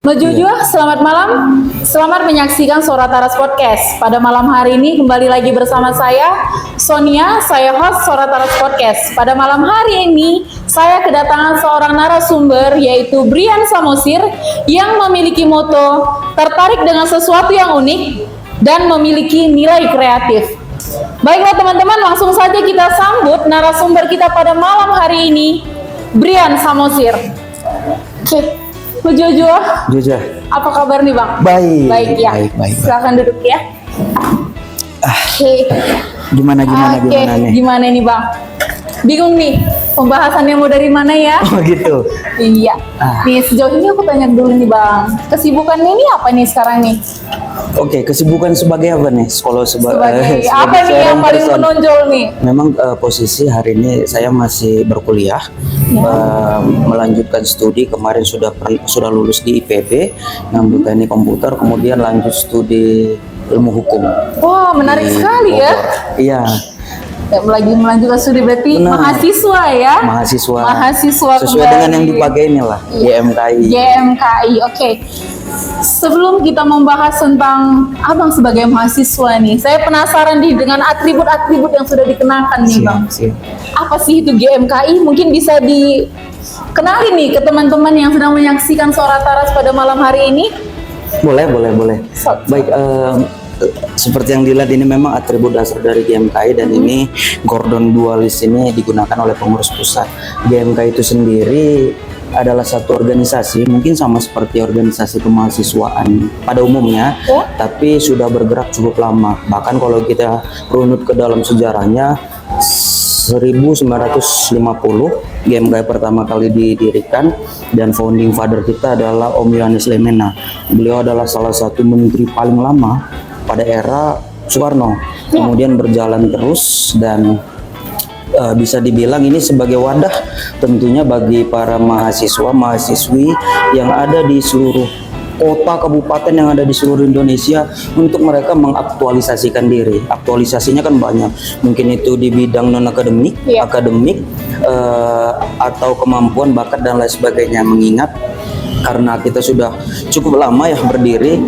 Mejujur, selamat malam. Selamat menyaksikan Suara Taras Podcast. Pada malam hari ini kembali lagi bersama saya, Sonia, saya host Suara Taras Podcast. Pada malam hari ini, saya kedatangan seorang narasumber yaitu Brian Samosir yang memiliki moto tertarik dengan sesuatu yang unik dan memiliki nilai kreatif. Baiklah teman-teman, langsung saja kita sambut narasumber kita pada malam hari ini, Brian Samosir. Oke. Jojo, apa kabar nih Bang? Baik. Baik ya. Baik. Silakan duduk ya. Oke. Gimana nih? Gimana nih Bang? Bingung nih, pembahasannya mau dari mana ya? Oh gitu. Iya. Nih sejauh ini aku tanya dulu nih Bang, kesibukannya ini apa nih sekarang nih? Oke, kesibukan sebagai apa nih? Kalau sebagai apa nih yang paling menonjol nih? Memang posisi hari ini saya masih berkuliah, melanjutkan studi. Kemarin sudah lulus di IPB, ngambil teknik komputer, kemudian lanjut studi ilmu hukum. Wah, menarik sekali ya. Iya. Lagi melanjutkan studi berarti mahasiswa ya? Mahasiswa sesuai dengan yang dipakai inilah, GMKI. Oke. Sebelum kita membahas tentang Abang sebagai mahasiswa nih, saya penasaran nih dengan atribut-atribut yang sudah dikenakan nih Bang. Apa sih itu GMKI? Mungkin bisa dikenali nih ke teman-teman yang sedang menyaksikan Suara Taras pada malam hari ini. Boleh. Baik, seperti yang dilihat ini memang atribut dasar dari GMKI, dan ini Gordon Dualis ini digunakan oleh pengurus pusat. GMKI itu sendiri adalah satu organisasi, mungkin sama seperti organisasi kemahasiswaan pada umumnya, tapi sudah bergerak cukup lama. Bahkan kalau kita runut ke dalam sejarahnya, 1950 GMKI pertama kali didirikan, dan founding father kita adalah Om Yohanes Lemena. Beliau adalah salah satu menteri paling lama pada era Soekarno, kemudian berjalan terus, dan bisa dibilang ini sebagai wadah tentunya bagi para mahasiswa-mahasiswi yang ada di seluruh kota, kabupaten yang ada di seluruh Indonesia, untuk mereka mengaktualisasikan diri. Aktualisasinya kan banyak, mungkin itu di bidang non-akademik, akademik, atau kemampuan, bakat, dan lain sebagainya. Mengingat karena kita sudah cukup lama ya berdiri,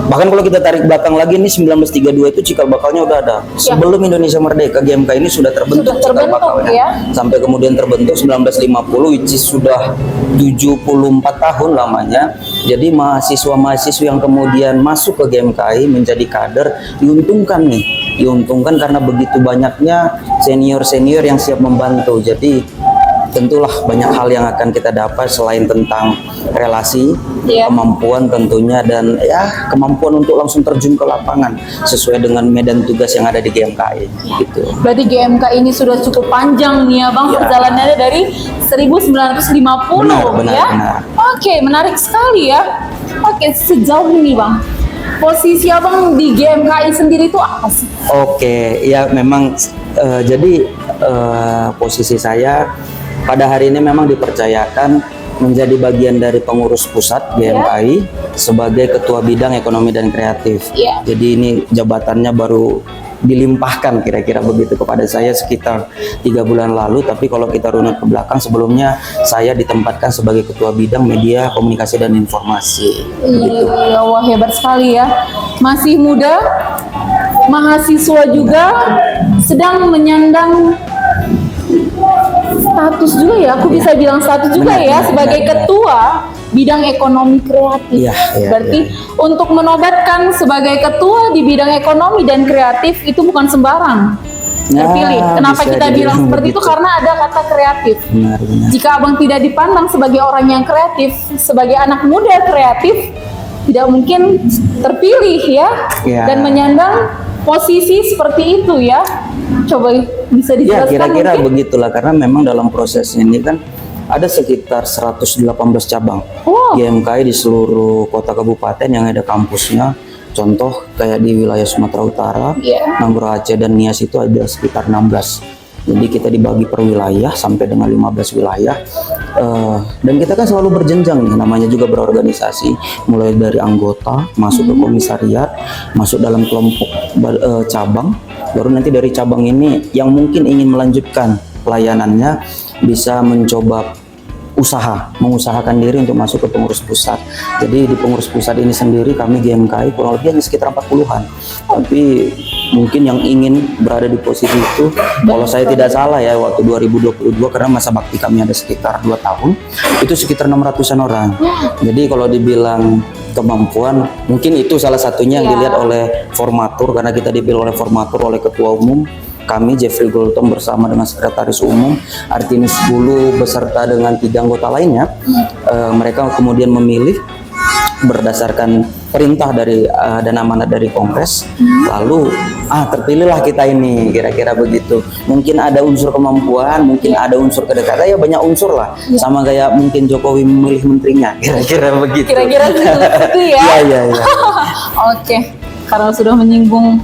bahkan kalau kita tarik belakang lagi, ini 1932 itu cikal bakalnya udah ada. Sebelum Indonesia merdeka, GMKI ini sudah terbentuk cikal bakalnya, sampai kemudian terbentuk 1950, which is sudah 74 tahun lamanya. Jadi mahasiswa-mahasiswa yang kemudian masuk ke GMKI menjadi kader diuntungkan karena begitu banyaknya senior-senior yang siap membantu. Jadi tentulah banyak hal yang akan kita dapat selain tentang relasi, kemampuan tentunya, dan ya kemampuan untuk langsung terjun ke lapangan sesuai dengan medan tugas yang ada di GMKI gitu. Berarti GMKI ini sudah cukup panjang nih ya Bang, perjalanannya dari 1950. Benar. Oke, menarik sekali ya. Oke, sejauh ini Bang, posisi Abang di GMKI sendiri itu apa sih? Oke, ya memang jadi posisi saya pada hari ini memang dipercayakan menjadi bagian dari pengurus pusat GMKI sebagai Ketua Bidang Ekonomi dan Kreatif. Jadi ini jabatannya baru dilimpahkan kira-kira begitu kepada saya sekitar 3 bulan lalu. Tapi kalau kita runut ke belakang, sebelumnya saya ditempatkan sebagai Ketua Bidang Media, Komunikasi, dan Informasi. Begitu. Wah, hebat sekali ya. Masih muda, mahasiswa juga, sedang menyandang status juga ya, aku bisa bilang status juga sebagai ketua bidang ekonomi kreatif. Berarti untuk menobatkan sebagai ketua di bidang ekonomi dan kreatif itu bukan sembarang terpilih. Kenapa kita bilang seperti itu? Karena ada kata kreatif. Benar. Jika Abang tidak dipandang sebagai orang yang kreatif, sebagai anak muda kreatif, tidak mungkin terpilih dan menyandang posisi seperti itu ya. Coba bisa dijelaskan? Kira-kira begitulah, karena memang dalam proses ini kan ada sekitar 118 cabang GMKI di seluruh kota kabupaten yang ada kampusnya. Contoh kayak di wilayah Sumatera Utara, Nanggro, Aceh, dan Nias itu ada sekitar 16. Jadi kita dibagi per wilayah sampai dengan 15 wilayah. Dan kita kan selalu berjenjang nih, namanya juga berorganisasi, mulai dari anggota masuk ke komisariat, masuk dalam kelompok cabang, baru nanti dari cabang ini yang mungkin ingin melanjutkan pelayanannya bisa mencoba mengusahakan diri untuk masuk ke pengurus pusat. Jadi di pengurus pusat ini sendiri kami GMKI kurang lebih hanya sekitar 40-an. Tapi mungkin yang ingin berada di posisi itu, kalau saya tidak salah ya, waktu 2022 karena masa bakti kami ada sekitar 2 tahun, itu sekitar 600-an orang. Jadi kalau dibilang kemampuan, mungkin itu salah satunya yang dilihat oleh formatur, karena kita dipilih oleh formatur, oleh ketua umum kami Jeffrey Goltom bersama dengan sekretaris umum Artinus Bulu beserta dengan 3 anggota lainnya. Mereka kemudian memilih berdasarkan perintah dari dan amanat dari Kongres. Lalu terpilihlah kita ini, kira-kira begitu. Mungkin ada unsur kemampuan, mungkin ada unsur kedekatan, ya banyak unsur lah. Sama kayak mungkin Jokowi memilih menterinya, kira-kira begitu. Kira-kira gitu ya. Iya. Oke, karena sudah menyinggung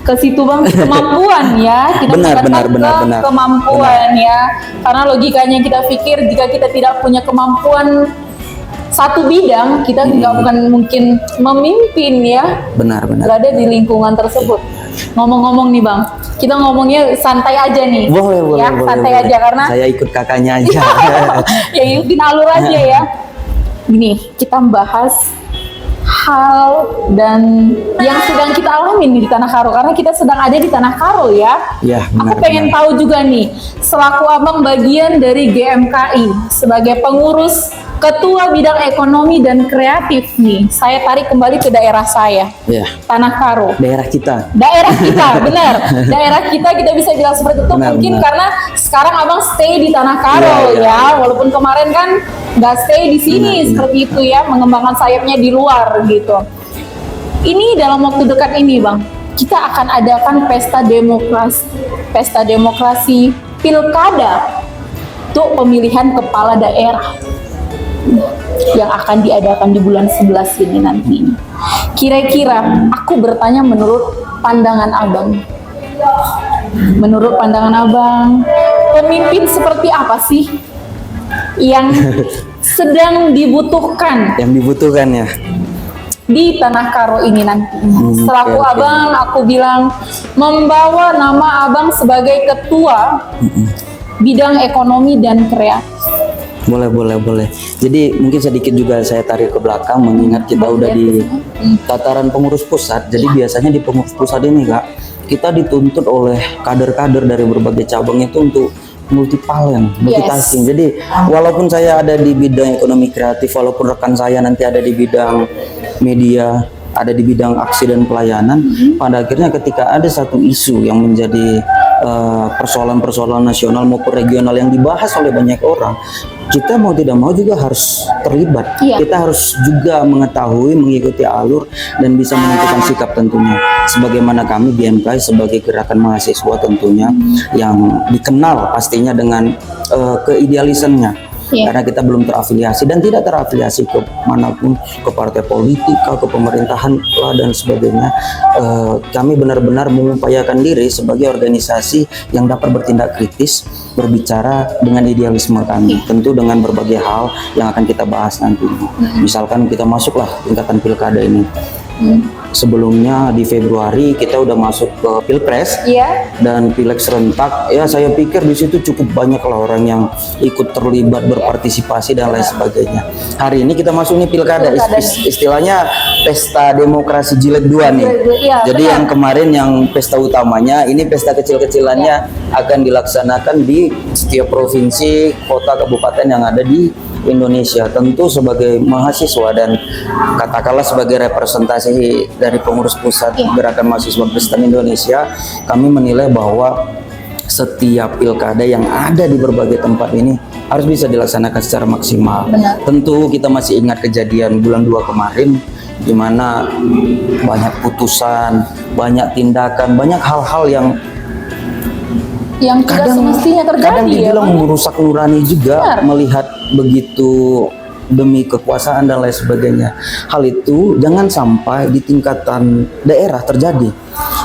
ke situ Bang, kemampuan ya, kita Benar. kemampuan ya, karena logikanya kita pikir jika kita tidak punya kemampuan satu bidang, kita tidak akan mungkin memimpin ya, Benar. berada di lingkungan tersebut. Ngomong-ngomong nih Bang, kita ngomongnya santai aja nih, Boleh. santai aja karena saya ikut kakaknya aja. ya ikutin alur aja ya. Gini, kita bahas hal dan yang sedang kita alamin nih di Tanah Karo, karena kita sedang ada di Tanah Karo ya. Ya, Aku pengen tahu juga nih, selaku abang bagian dari GMKI sebagai pengurus ketua bidang ekonomi dan kreatif nih, saya tarik kembali ke daerah saya, Ya, Tanah Karo. daerah kita. Benar, daerah kita bisa bilang seperti itu. Mungkin karena sekarang abang stay di Tanah Karo ya, walaupun kemarin kan nggak stay di sini seperti itu ya, mengembangkan sayapnya di luar gitu. Ini dalam waktu dekat ini Bang, kita akan adakan pesta demokrasi pilkada untuk pemilihan kepala daerah yang akan diadakan di bulan 11 ini nanti. Kira-kira aku bertanya menurut pandangan abang. Menurut pandangan abang, pemimpin seperti apa sih yang sedang dibutuhkan Yang dibutuhkan ya. di Tanah Karo ini nanti? Selaku abang, aku bilang membawa nama abang sebagai ketua bidang ekonomi dan kreatif. Boleh. Jadi mungkin sedikit juga saya tarik ke belakang, mengingat kita udah di tataran pengurus pusat. Jadi biasanya di pengurus pusat ini Kak, kita dituntut oleh kader-kader dari berbagai cabang itu untuk multitasking. Jadi walaupun saya ada di bidang ekonomi kreatif, walaupun rekan saya nanti ada di bidang media, ada di bidang aksi dan pelayanan, pada akhirnya ketika ada satu isu yang menjadi persoalan-persoalan nasional maupun regional yang dibahas oleh banyak orang, kita mau tidak mau juga harus terlibat. Kita harus juga mengetahui, mengikuti alur dan bisa menentukan sikap tentunya. Sebagaimana kami BMKI sebagai gerakan mahasiswa tentunya yang dikenal pastinya dengan keidealisannya. Karena kita belum terafiliasi dan tidak terafiliasi ke manapun, ke partai politik, ke pemerintahan dan sebagainya. Kami benar-benar mengupayakan diri sebagai organisasi yang dapat bertindak kritis, berbicara dengan idealisme kami, tentu dengan berbagai hal yang akan kita bahas nanti. Misalkan kita masuklah tingkatan pilkada ini. Sebelumnya di Februari kita udah masuk ke Pilpres dan Pileg serentak. Ya saya pikir di situ cukup banyak lah orang yang ikut terlibat, berpartisipasi dan lain sebagainya. Hari ini kita masuk nih pilkada, istilahnya pesta demokrasi jilid 2 nih. Jadi yang kemarin yang pesta utamanya, ini pesta kecil-kecilannya akan dilaksanakan di setiap provinsi, kota, kabupaten yang ada di Indonesia. Tentu sebagai mahasiswa dan katakanlah sebagai representasi dari pengurus pusat Gerakan Mahasiswa Kristen Indonesia, kami menilai bahwa setiap pilkada yang ada di berbagai tempat ini harus bisa dilaksanakan secara maksimal. Tentu kita masih ingat kejadian bulan 2 kemarin, di mana banyak putusan, banyak tindakan, banyak hal-hal yang tidak semestinya terjadi. Kadang dibilang merusak nurani juga, melihat begitu demi kekuasaan dan lain sebagainya. Hal itu jangan sampai di tingkatan daerah terjadi.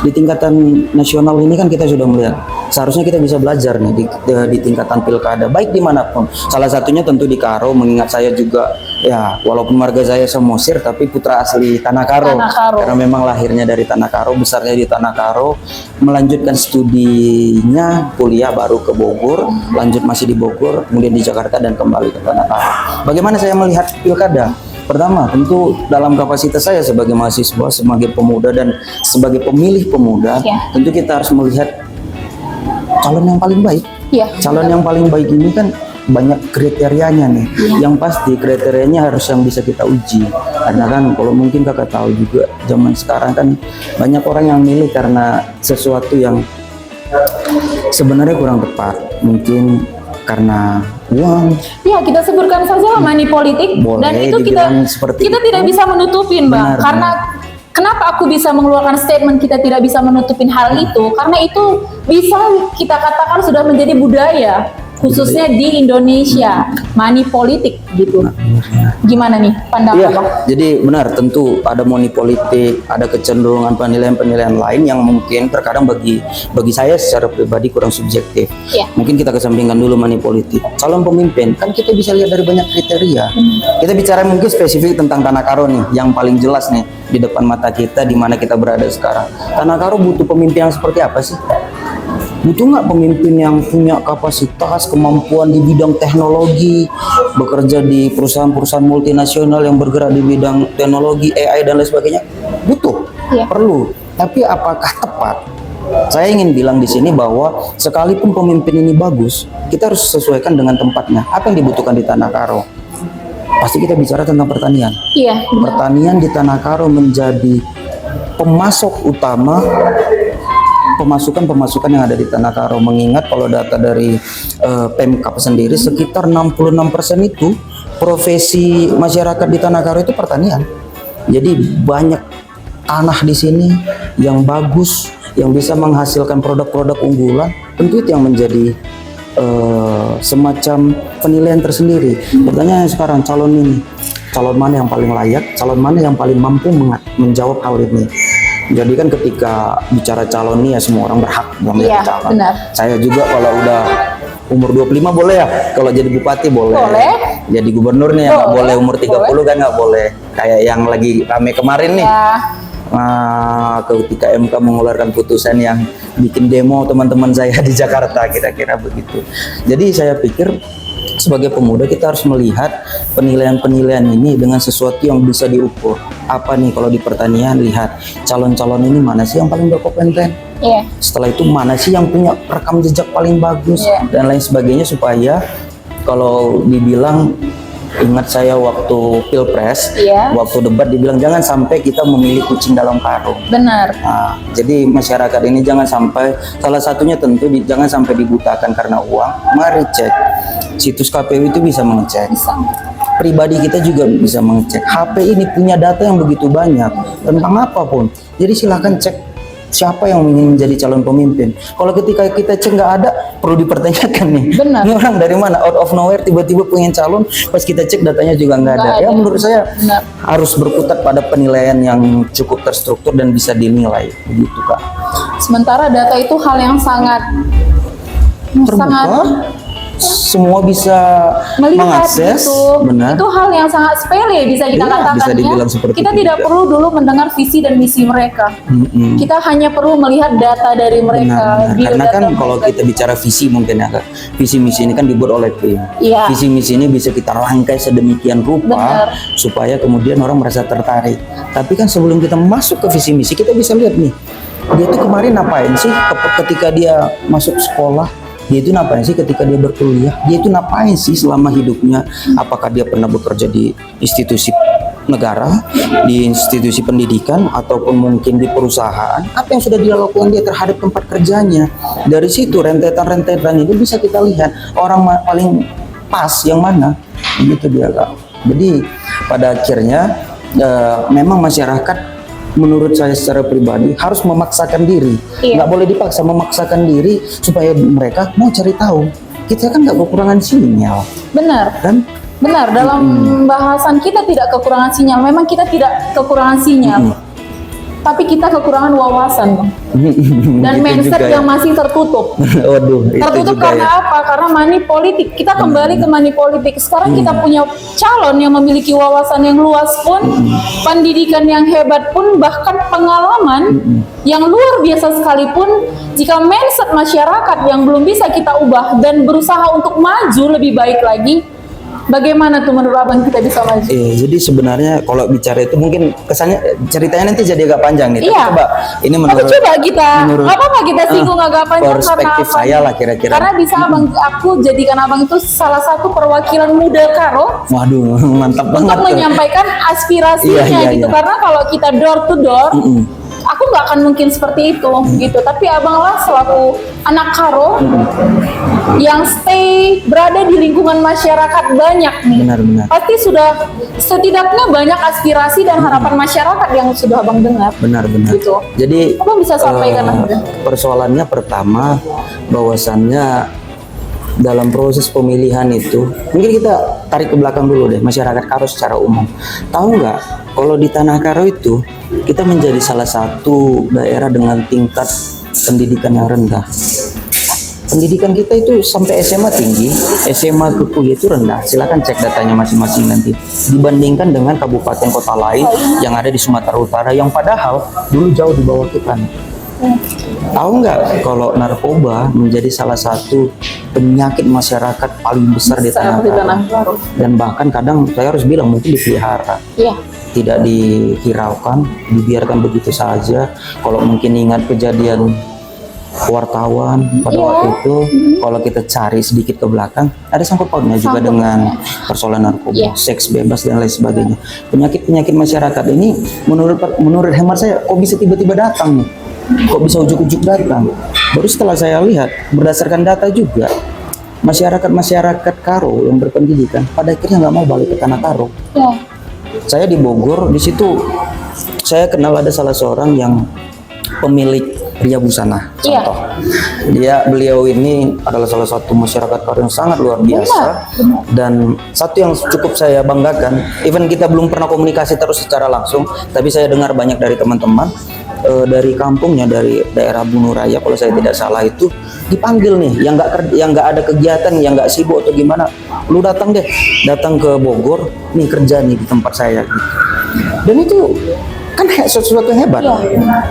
Di tingkatan nasional ini kan kita sudah melihat, seharusnya kita bisa belajar nih di tingkatan pilkada, baik dimanapun. Salah satunya tentu di Karo, mengingat saya juga Ya, walaupun marga saya Samosir, tapi putra asli Tanah Karo. Tanah Karo. Karena memang lahirnya dari Tanah Karo, besarnya di Tanah Karo, melanjutkan studinya, kuliah baru ke Bogor, lanjut masih di Bogor, kemudian di Jakarta dan kembali ke Tanah Karo. Bagaimana saya melihat pilkada? Pertama, tentu dalam kapasitas saya sebagai mahasiswa, sebagai pemuda dan sebagai pemilih pemuda, Ya. tentu kita harus melihat calon yang paling baik. Iya. Calon yang paling baik ini kan banyak kriterianya nih. Yang pasti kriterianya harus yang bisa kita uji. Karena kan kalau mungkin kakak tahu juga zaman sekarang kan banyak orang yang milih karena sesuatu yang sebenarnya kurang tepat. Mungkin karena uang. Ya, kita sebutkan saja money politik. Boleh Dan itu kita dibilang seperti itu. tidak bisa menutupin, Bang. Benar, Karena kenapa aku bisa mengeluarkan statement kita tidak bisa menutupin hal itu? Karena itu bisa kita katakan sudah menjadi budaya, khususnya di Indonesia, money politik gitu. Gimana nih pandangan Iya, Bang? jadi benar, tentu ada money politik, ada kecenderungan penilaian-penilaian lain yang mungkin terkadang bagi saya secara pribadi kurang subjektif. Iya. Mungkin kita kesampingkan dulu money politik. Calon pemimpin kan kita bisa lihat dari banyak kriteria. Kita bicara mungkin spesifik tentang Tanah Karo nih, yang paling jelas nih di depan mata kita di mana kita berada sekarang. Tanah Karo butuh pemimpin yang seperti apa sih? Butuh nggak pemimpin yang punya kapasitas, kemampuan di bidang teknologi, bekerja di perusahaan-perusahaan multinasional yang bergerak di bidang teknologi, AI dan lain sebagainya? Butuh, Iya. perlu. Tapi apakah tepat? Saya ingin bilang di sini bahwa sekalipun pemimpin ini bagus, kita harus sesuaikan dengan tempatnya. Apa yang dibutuhkan di Tanah Karo? Pasti kita bicara tentang pertanian. Iya, benar. Pertanian di Tanah Karo menjadi pemasok utama pemasukan yang ada di Tanah Karo, mengingat kalau data dari Pemkab sendiri sekitar 66% itu profesi masyarakat di Tanah Karo itu pertanian. Jadi banyak tanah di sini yang bagus, yang bisa menghasilkan produk-produk unggulan. Tentu itu yang menjadi semacam penilaian tersendiri. Pertanyaannya sekarang, calon mana yang paling layak, calon mana yang paling mampu menjawab hal ini. Jadi kan ketika bicara calon nih ya semua orang berhak memilih Iya, calon. benar. Saya juga kalau udah umur 25 boleh ya, kalau jadi bupati boleh. Boleh. Jadi gubernur nih ya nggak Boleh. boleh, umur 30 kan nggak boleh. Kayak yang lagi rame kemarin nih. Ya, Nah, ketika MK mengeluarkan putusan yang bikin demo teman-teman saya di Jakarta, kira-kira begitu. Jadi saya pikir sebagai pemuda kita harus melihat penilaian-penilaian ini dengan sesuatu yang bisa diukur. Apa nih kalau di pertanian, lihat calon-calon ini mana sih yang paling berkompeten. iya. Setelah itu mana sih yang punya rekam jejak paling bagus dan lain sebagainya, supaya kalau dibilang, ingat saya waktu pilpres, Iya. waktu debat dibilang jangan sampai kita memilih kucing dalam karung. Benar. Nah, jadi masyarakat ini jangan sampai, salah satunya tentu jangan sampai dibutakan karena uang. Mari cek situs KPU itu bisa mengecek. Bisa. Pribadi kita juga bisa mengecek. HP ini punya data yang begitu banyak tentang apapun. Jadi silahkan cek siapa yang ingin menjadi calon pemimpin. Kalau ketika kita cek nggak ada, perlu dipertanyakan nih. Benar. Ini orang dari mana? Out of nowhere tiba-tiba pengen calon, pas kita cek datanya juga nggak ada. Nggak Ya ada. menurut saya Benar. harus berkutat pada penilaian yang cukup terstruktur dan bisa dinilai, begitu Kak. Sementara data itu hal yang sangat Terbuka, semua bisa melihat mengakses, gitu. benar. Itu hal yang sangat sepele bisa kita Iya, katakan bisa ya. dibilang seperti Kita itu tidak juga. perlu dulu mendengar visi dan misi mereka. Mm-mm. Kita hanya perlu melihat data dari mereka. Benar. Karena biodata kan kalau mereka. kita bicara visi mungkin ya Kak, visi misi ini kan dibuat oleh tim. Iya. Visi misi ini bisa kita rangkai sedemikian rupa Benar. supaya kemudian orang merasa tertarik. Tapi kan sebelum kita masuk ke visi misi, kita bisa lihat nih, dia tuh kemarin ngapain sih ketika dia masuk sekolah, dia itu ngapain sih ketika dia berkuliah, dia itu ngapain sih selama hidupnya, apakah dia pernah bekerja di institusi negara, di institusi pendidikan, ataupun mungkin di perusahaan, apa yang sudah dilakukan dia terhadap tempat kerjanya. Dari situ rentetan-rentetan ini bisa kita lihat orang paling pas yang mana, begitu dia Kak. Jadi pada akhirnya memang masyarakat menurut saya secara pribadi harus memaksakan diri, Iya. nggak boleh dipaksa, memaksakan diri supaya mereka mau cari tahu. Kita kan nggak kekurangan sinyal, Benar. kan? Benar, dalam bahasan kita tidak kekurangan sinyal. Memang kita tidak kekurangan sinyal. tapi kita kekurangan wawasan, Bang. Dan Gitu mindset juga ya. yang masih tertutup. Waduh, itu Tertutup juga karena ya. apa? Karena money politik. Kita kembali ke money politik. Sekarang kita punya calon yang memiliki wawasan yang luas pun, pendidikan yang hebat pun, bahkan pengalaman yang luar biasa sekalipun, jika mindset masyarakat yang belum bisa kita ubah dan berusaha untuk maju lebih baik lagi, bagaimana tuh menurut Abang kita bisa maju? Jadi sebenarnya kalau bicara itu mungkin kesannya ceritanya nanti jadi agak panjang nih. Iya. Tapi coba ini Tapi menurut coba kita, menurut, nggak apa-apa kita singgung agak panjang karena perspektif apa? saya lah kira-kira. Karena bisa abang, aku jadikan abang itu salah satu perwakilan muda Karo Waduh, mantap banget untuk tuh. menyampaikan aspirasinya Iya, gitu. iya. Karena kalau kita door to door, aku nggak akan mungkin seperti itu gitu. Tapi abang lah selaku anak Karo yang stay berada di lingkungan masyarakat banyak nih. Benar-benar. Pasti sudah setidaknya banyak aspirasi dan harapan masyarakat yang sudah abang dengar. Benar-benar. Gitu. Jadi Apa bisa sampaikan Anda? persoalannya pertama bahwasannya dalam proses pemilihan itu mungkin kita tarik ke belakang dulu deh, masyarakat Karo secara umum tahu nggak kalau di Tanah Karo itu kita menjadi salah satu daerah dengan tingkat pendidikan yang rendah. Pendidikan kita itu sampai SMA tinggi, SMA ke kuliah itu rendah. Silakan cek datanya masing-masing nanti. Dibandingkan dengan kabupaten kota lain yang ada di Sumatera Utara yang padahal dulu jauh di bawah kita. Tahu nggak kalau narkoba menjadi salah satu penyakit masyarakat paling besar di Tanah Di Tanah Karo. Karo. Dan bahkan kadang saya harus bilang mungkin dipelihara. Iya. Tidak dihiraukan, dibiarkan begitu saja. Kalau mungkin ingat kejadian wartawan pada waktu itu, kalau kita cari sedikit ke belakang, ada sangkut pautnya juga dengan persoalan narkoba, Iya. seks bebas dan lain sebagainya. Penyakit-penyakit masyarakat ini, menurut hemat saya, kok bisa tiba-tiba datang nih? Kok bisa ujuk-ujuk datang? Baru setelah saya lihat, berdasarkan data juga, masyarakat Karo yang berpendidikan, pada akhirnya nggak mau balik ke Tanah Karo. Iya. Saya di Bogor, di situ saya kenal ada salah seorang yang pemilik Ria Busana, Iya. contoh. Beliau ini adalah salah satu masyarakat Karo yang sangat luar biasa. Dan satu yang cukup saya banggakan, even kita belum pernah komunikasi terus secara langsung, tapi saya dengar banyak dari teman-teman dari kampungnya, dari daerah Bunuh Raya kalau saya tidak salah itu dipanggil nih, yang nggak ada kegiatan, yang nggak sibuk atau gimana, lu datang deh, datang ke Bogor, nih kerja nih di tempat saya. Gitu. Dan itu kan sesuatu yang hebat.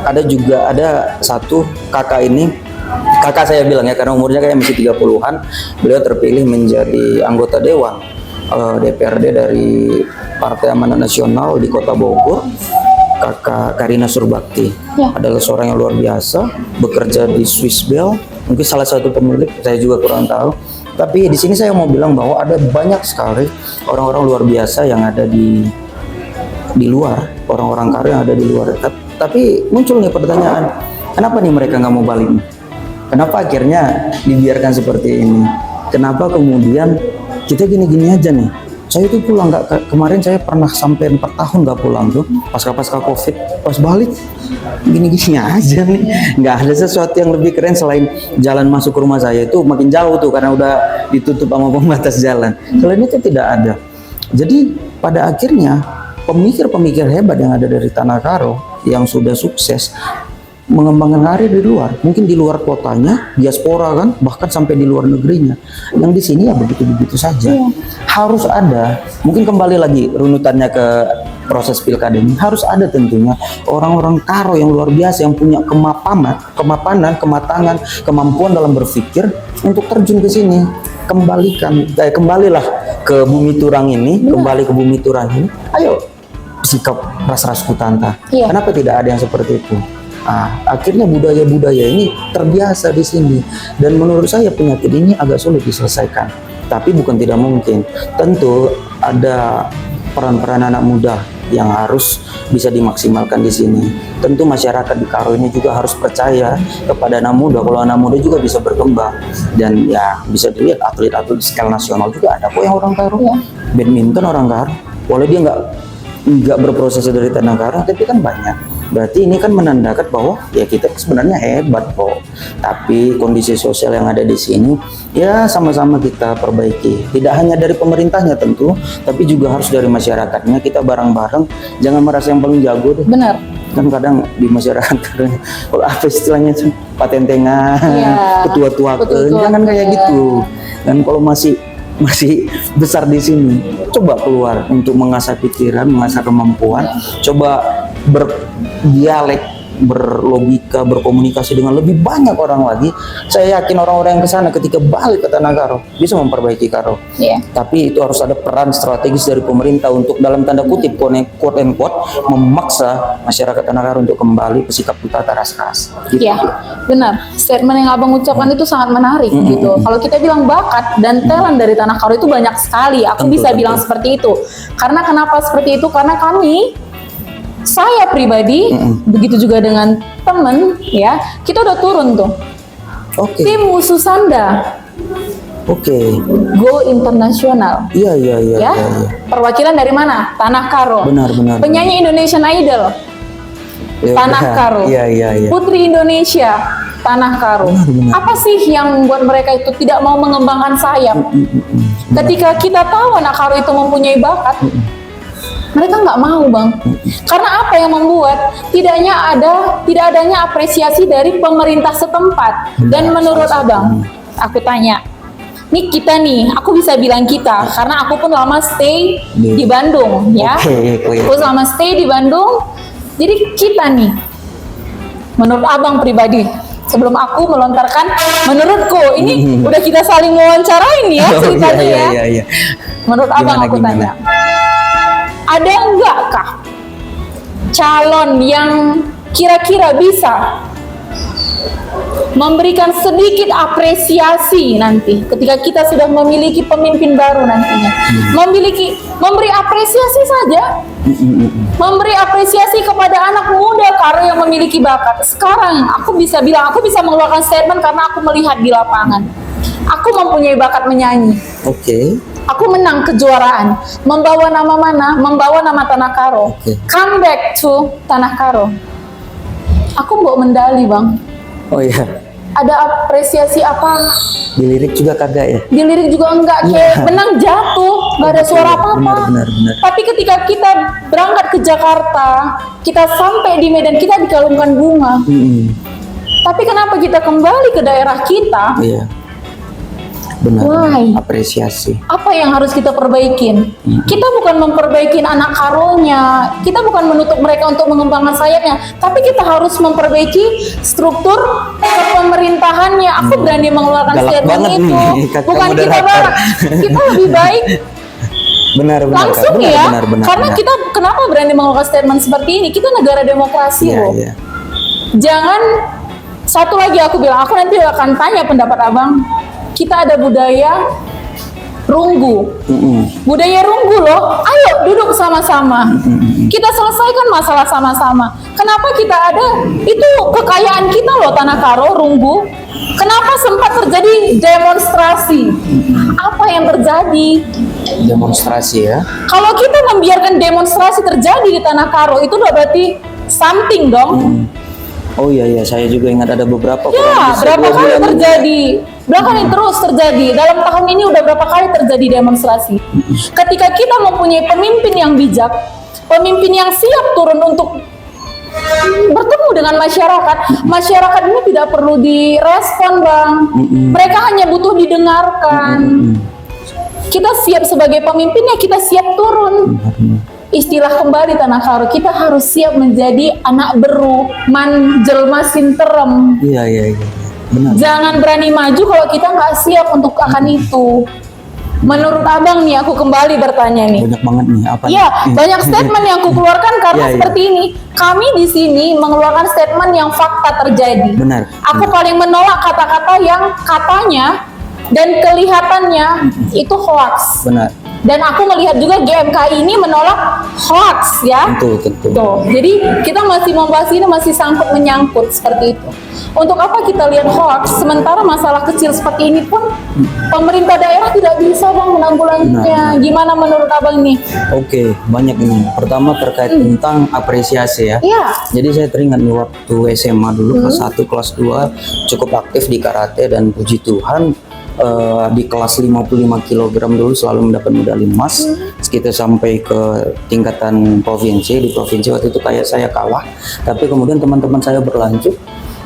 Ada satu kakak ini, kakak saya bilang ya karena umurnya kayak masih 30-an, beliau terpilih menjadi anggota dewan DPRD dari Partai Amanat Nasional di Kota Bogor. Kakak Karina Surbakti adalah seorang yang luar biasa, bekerja di Swiss Bell, mungkin salah satu pemilik, saya juga kurang tahu. Tapi di sini saya mau bilang bahwa ada banyak sekali orang-orang luar biasa yang ada di luar, orang-orang Karo yang ada di luar. Tapi muncul nih pertanyaan, kenapa nih mereka nggak mau balik? Kenapa akhirnya dibiarkan seperti ini? Kenapa kemudian kita gini-gini aja nih? Saya itu pulang kemarin saya pernah sampai 4 tahun nggak pulang tuh pasca COVID, pas balik gini-gini aja nih, nggak ada sesuatu yang lebih keren selain jalan masuk ke rumah saya itu makin jauh tuh karena udah ditutup sama pembatas jalan. Selain itu tidak ada. Jadi pada akhirnya pemikir-pemikir hebat yang ada dari Tanah Karo yang sudah sukses mengembangkan karir di luar, mungkin di luar kotanya, diaspora kan, bahkan sampai di luar negerinya. Yang di sini ya begitu-begitu saja. Harus ada, mungkin kembali lagi runutannya ke proses pilkada ini, harus ada tentunya orang-orang Karo yang luar biasa yang punya kemapanan, kematangan, kemampuan dalam berpikir untuk terjun ke sini. Kembalilah ke bumi Turang ini, kembali ke bumi Turang ini. Ayo sikap ras-ras kutanta. Iya. Kenapa tidak ada yang seperti itu? Akhirnya budaya-budaya ini terbiasa di sini, dan menurut saya penyakit ini agak sulit diselesaikan. Tapi bukan tidak mungkin. Tentu ada peran-peran anak muda yang harus bisa dimaksimalkan di sini. Tentu masyarakat di Karo ini juga harus percaya kepada anak muda. Kalau anak muda juga bisa berkembang, dan ya bisa dilihat atlet-atlet skala nasional juga ada kok yang orang Karo. Badminton orang Karo, walau dia nggak berproses dari Tanah Karo, tapi kan banyak. Berarti ini kan menandakan bahwa ya kita sebenarnya hebat kok. Tapi kondisi sosial yang ada di sini ya sama-sama kita perbaiki. Tidak hanya dari pemerintahnya tentu, tapi juga harus dari masyarakatnya. Kita bareng-bareng, jangan merasa yang paling jago deh. Benar. Kan kadang di masyarakat kadang, kalau apa istilahnya tuh patentengan, Iya, ketua-tua ketua-tua, kan kayak iya. gitu. Dan kalau masih besar di sini, coba keluar untuk mengasah pikiran, mengasah kemampuan, coba berdialek, berlogika, berkomunikasi dengan lebih banyak orang lagi. Saya yakin orang-orang yang ke sana ketika balik ke Tanah Karo bisa memperbaiki Karo. Iya. Tapi itu harus ada peran strategis dari pemerintah untuk dalam tanda kutip quote and quote memaksa masyarakat Tanah Karo untuk kembali ke sikap kita keras. Gitu. Iya, benar. Statement yang abang ucapkan itu sangat menarik gitu. Kalau kita bilang bakat dan talent dari Tanah Karo itu banyak sekali. Aku bisa bilang seperti itu. Karena kenapa seperti itu? Karena saya pribadi, begitu juga dengan temen, ya, kita udah turun tuh. Oke. Tim Ususanda Oke. Go Internasional. Iya. Ya, perwakilan dari mana? Tanah Karo. Benar. Penyanyi Indonesian Idol, Ya, Tanah Karo. Iya. Putri Indonesia, Tanah Karo. Benar. Apa sih yang membuat mereka itu tidak mau mengembangkan sayap? Ketika kita tahu anak Karo itu mempunyai bakat, mereka nggak mau, Bang. Karena apa yang membuat tidak adanya apresiasi dari pemerintah setempat. Dan menurut abang, aku tanya, aku bisa bilang kita, karena aku pun lama stay di Bandung, ya. Oke. Aku selama stay di Bandung, jadi kita nih, menurut abang pribadi, sebelum aku melontarkan, menurutku, ini udah kita saling wawancarain ya ceritanya ya. Iya. Menurut abang aku Gimana? tanya, ada enggak kah calon yang kira-kira bisa memberikan sedikit apresiasi nanti ketika kita sudah memiliki pemimpin baru nantinya, memberi apresiasi saja, memberi apresiasi kepada anak muda Karo yang memiliki bakat. Sekarang aku bisa mengeluarkan statement karena aku melihat di lapangan, aku mempunyai bakat menyanyi. Oke. Aku menang kejuaraan, membawa nama mana? Membawa nama Tanah Karo. Oke. Come back to Tanah Karo. Aku bawa medali, Bang. Oh iya. Ada apresiasi apa? Di lirik juga kagak ya? Di lirik juga enggak, kayak menang jatuh, nggak ada suara apa-apa. Benar. Tapi ketika kita berangkat ke Jakarta, kita sampai di Medan, kita dikalungkan bunga. Tapi kenapa kita kembali ke daerah kita? Iya. Benar. Why? Apresiasi. Apa yang harus kita perbaikin? Kita bukan memperbaiki anak Karonya, kita bukan menutup mereka untuk mengembangkan sayapnya, tapi kita harus memperbaiki struktur kepemerintahannya. Aku berani mengeluarkan Galak statement banget itu. nih, kakak Bukan kita moderator. marah, kita lebih baik Benar. langsung Kak. ya. Benar. Karena kita kenapa berani mengeluarkan statement seperti ini? Kita negara demokrasi loh. Iya. Jangan, satu lagi aku bilang, aku nanti akan tanya pendapat abang. Kita ada budaya runggu. Budaya runggu loh. Ayo duduk sama-sama. Kita selesaikan masalah sama-sama. Kenapa kita ada? Itu kekayaan kita loh, Tanah Karo, runggu. Kenapa sempat terjadi demonstrasi? Apa yang terjadi? Demonstrasi ya. Kalau kita membiarkan demonstrasi terjadi di Tanah Karo, itu udah berarti something dong. Oh iya, saya juga ingat ada beberapa. Ya, berapa kali terjadi? Berapa kali terus terjadi? Dalam tahun ini udah berapa kali terjadi demonstrasi? Ketika kita mempunyai pemimpin yang bijak, pemimpin yang siap turun untuk bertemu dengan masyarakat ini tidak perlu direspon, Bang. Mereka hanya butuh didengarkan. Kita siap sebagai pemimpinnya, kita siap turun. Istilah kembali Tanah Karo, kita harus siap menjadi anak beru, jelma sinterem. Iya. Benar. Jangan berani maju kalau kita nggak siap untuk akan itu. Menurut abang nih, aku kembali bertanya nih. Banyak banget nih. Apa? Iya, banyak statement yang aku keluarkan karena Iya. seperti ini. Kami di sini mengeluarkan statement yang fakta terjadi. Benar. Aku paling menolak kata-kata yang katanya dan kelihatannya itu hoax. Benar. Dan aku melihat juga GMKI ini menolak hoax ya. Tentu. Tuh, jadi kita masih membahas ini masih sangkut menyangkut seperti itu. Untuk apa kita lihat hoax sementara masalah kecil seperti ini pun pemerintah daerah tidak bisa, Bang, menanggulanginya. Gimana menurut abang nih? Oke, banyak ini. Pertama terkait tentang apresiasi ya. Iya. Jadi saya teringat nih waktu SMA dulu kelas 1, kelas 2 cukup aktif di karate dan puji Tuhan di kelas 55 kg dulu selalu mendapat medali emas. Kita sampai ke tingkatan provinsi, di provinsi waktu itu kayak saya kalah, tapi kemudian teman-teman saya berlanjut,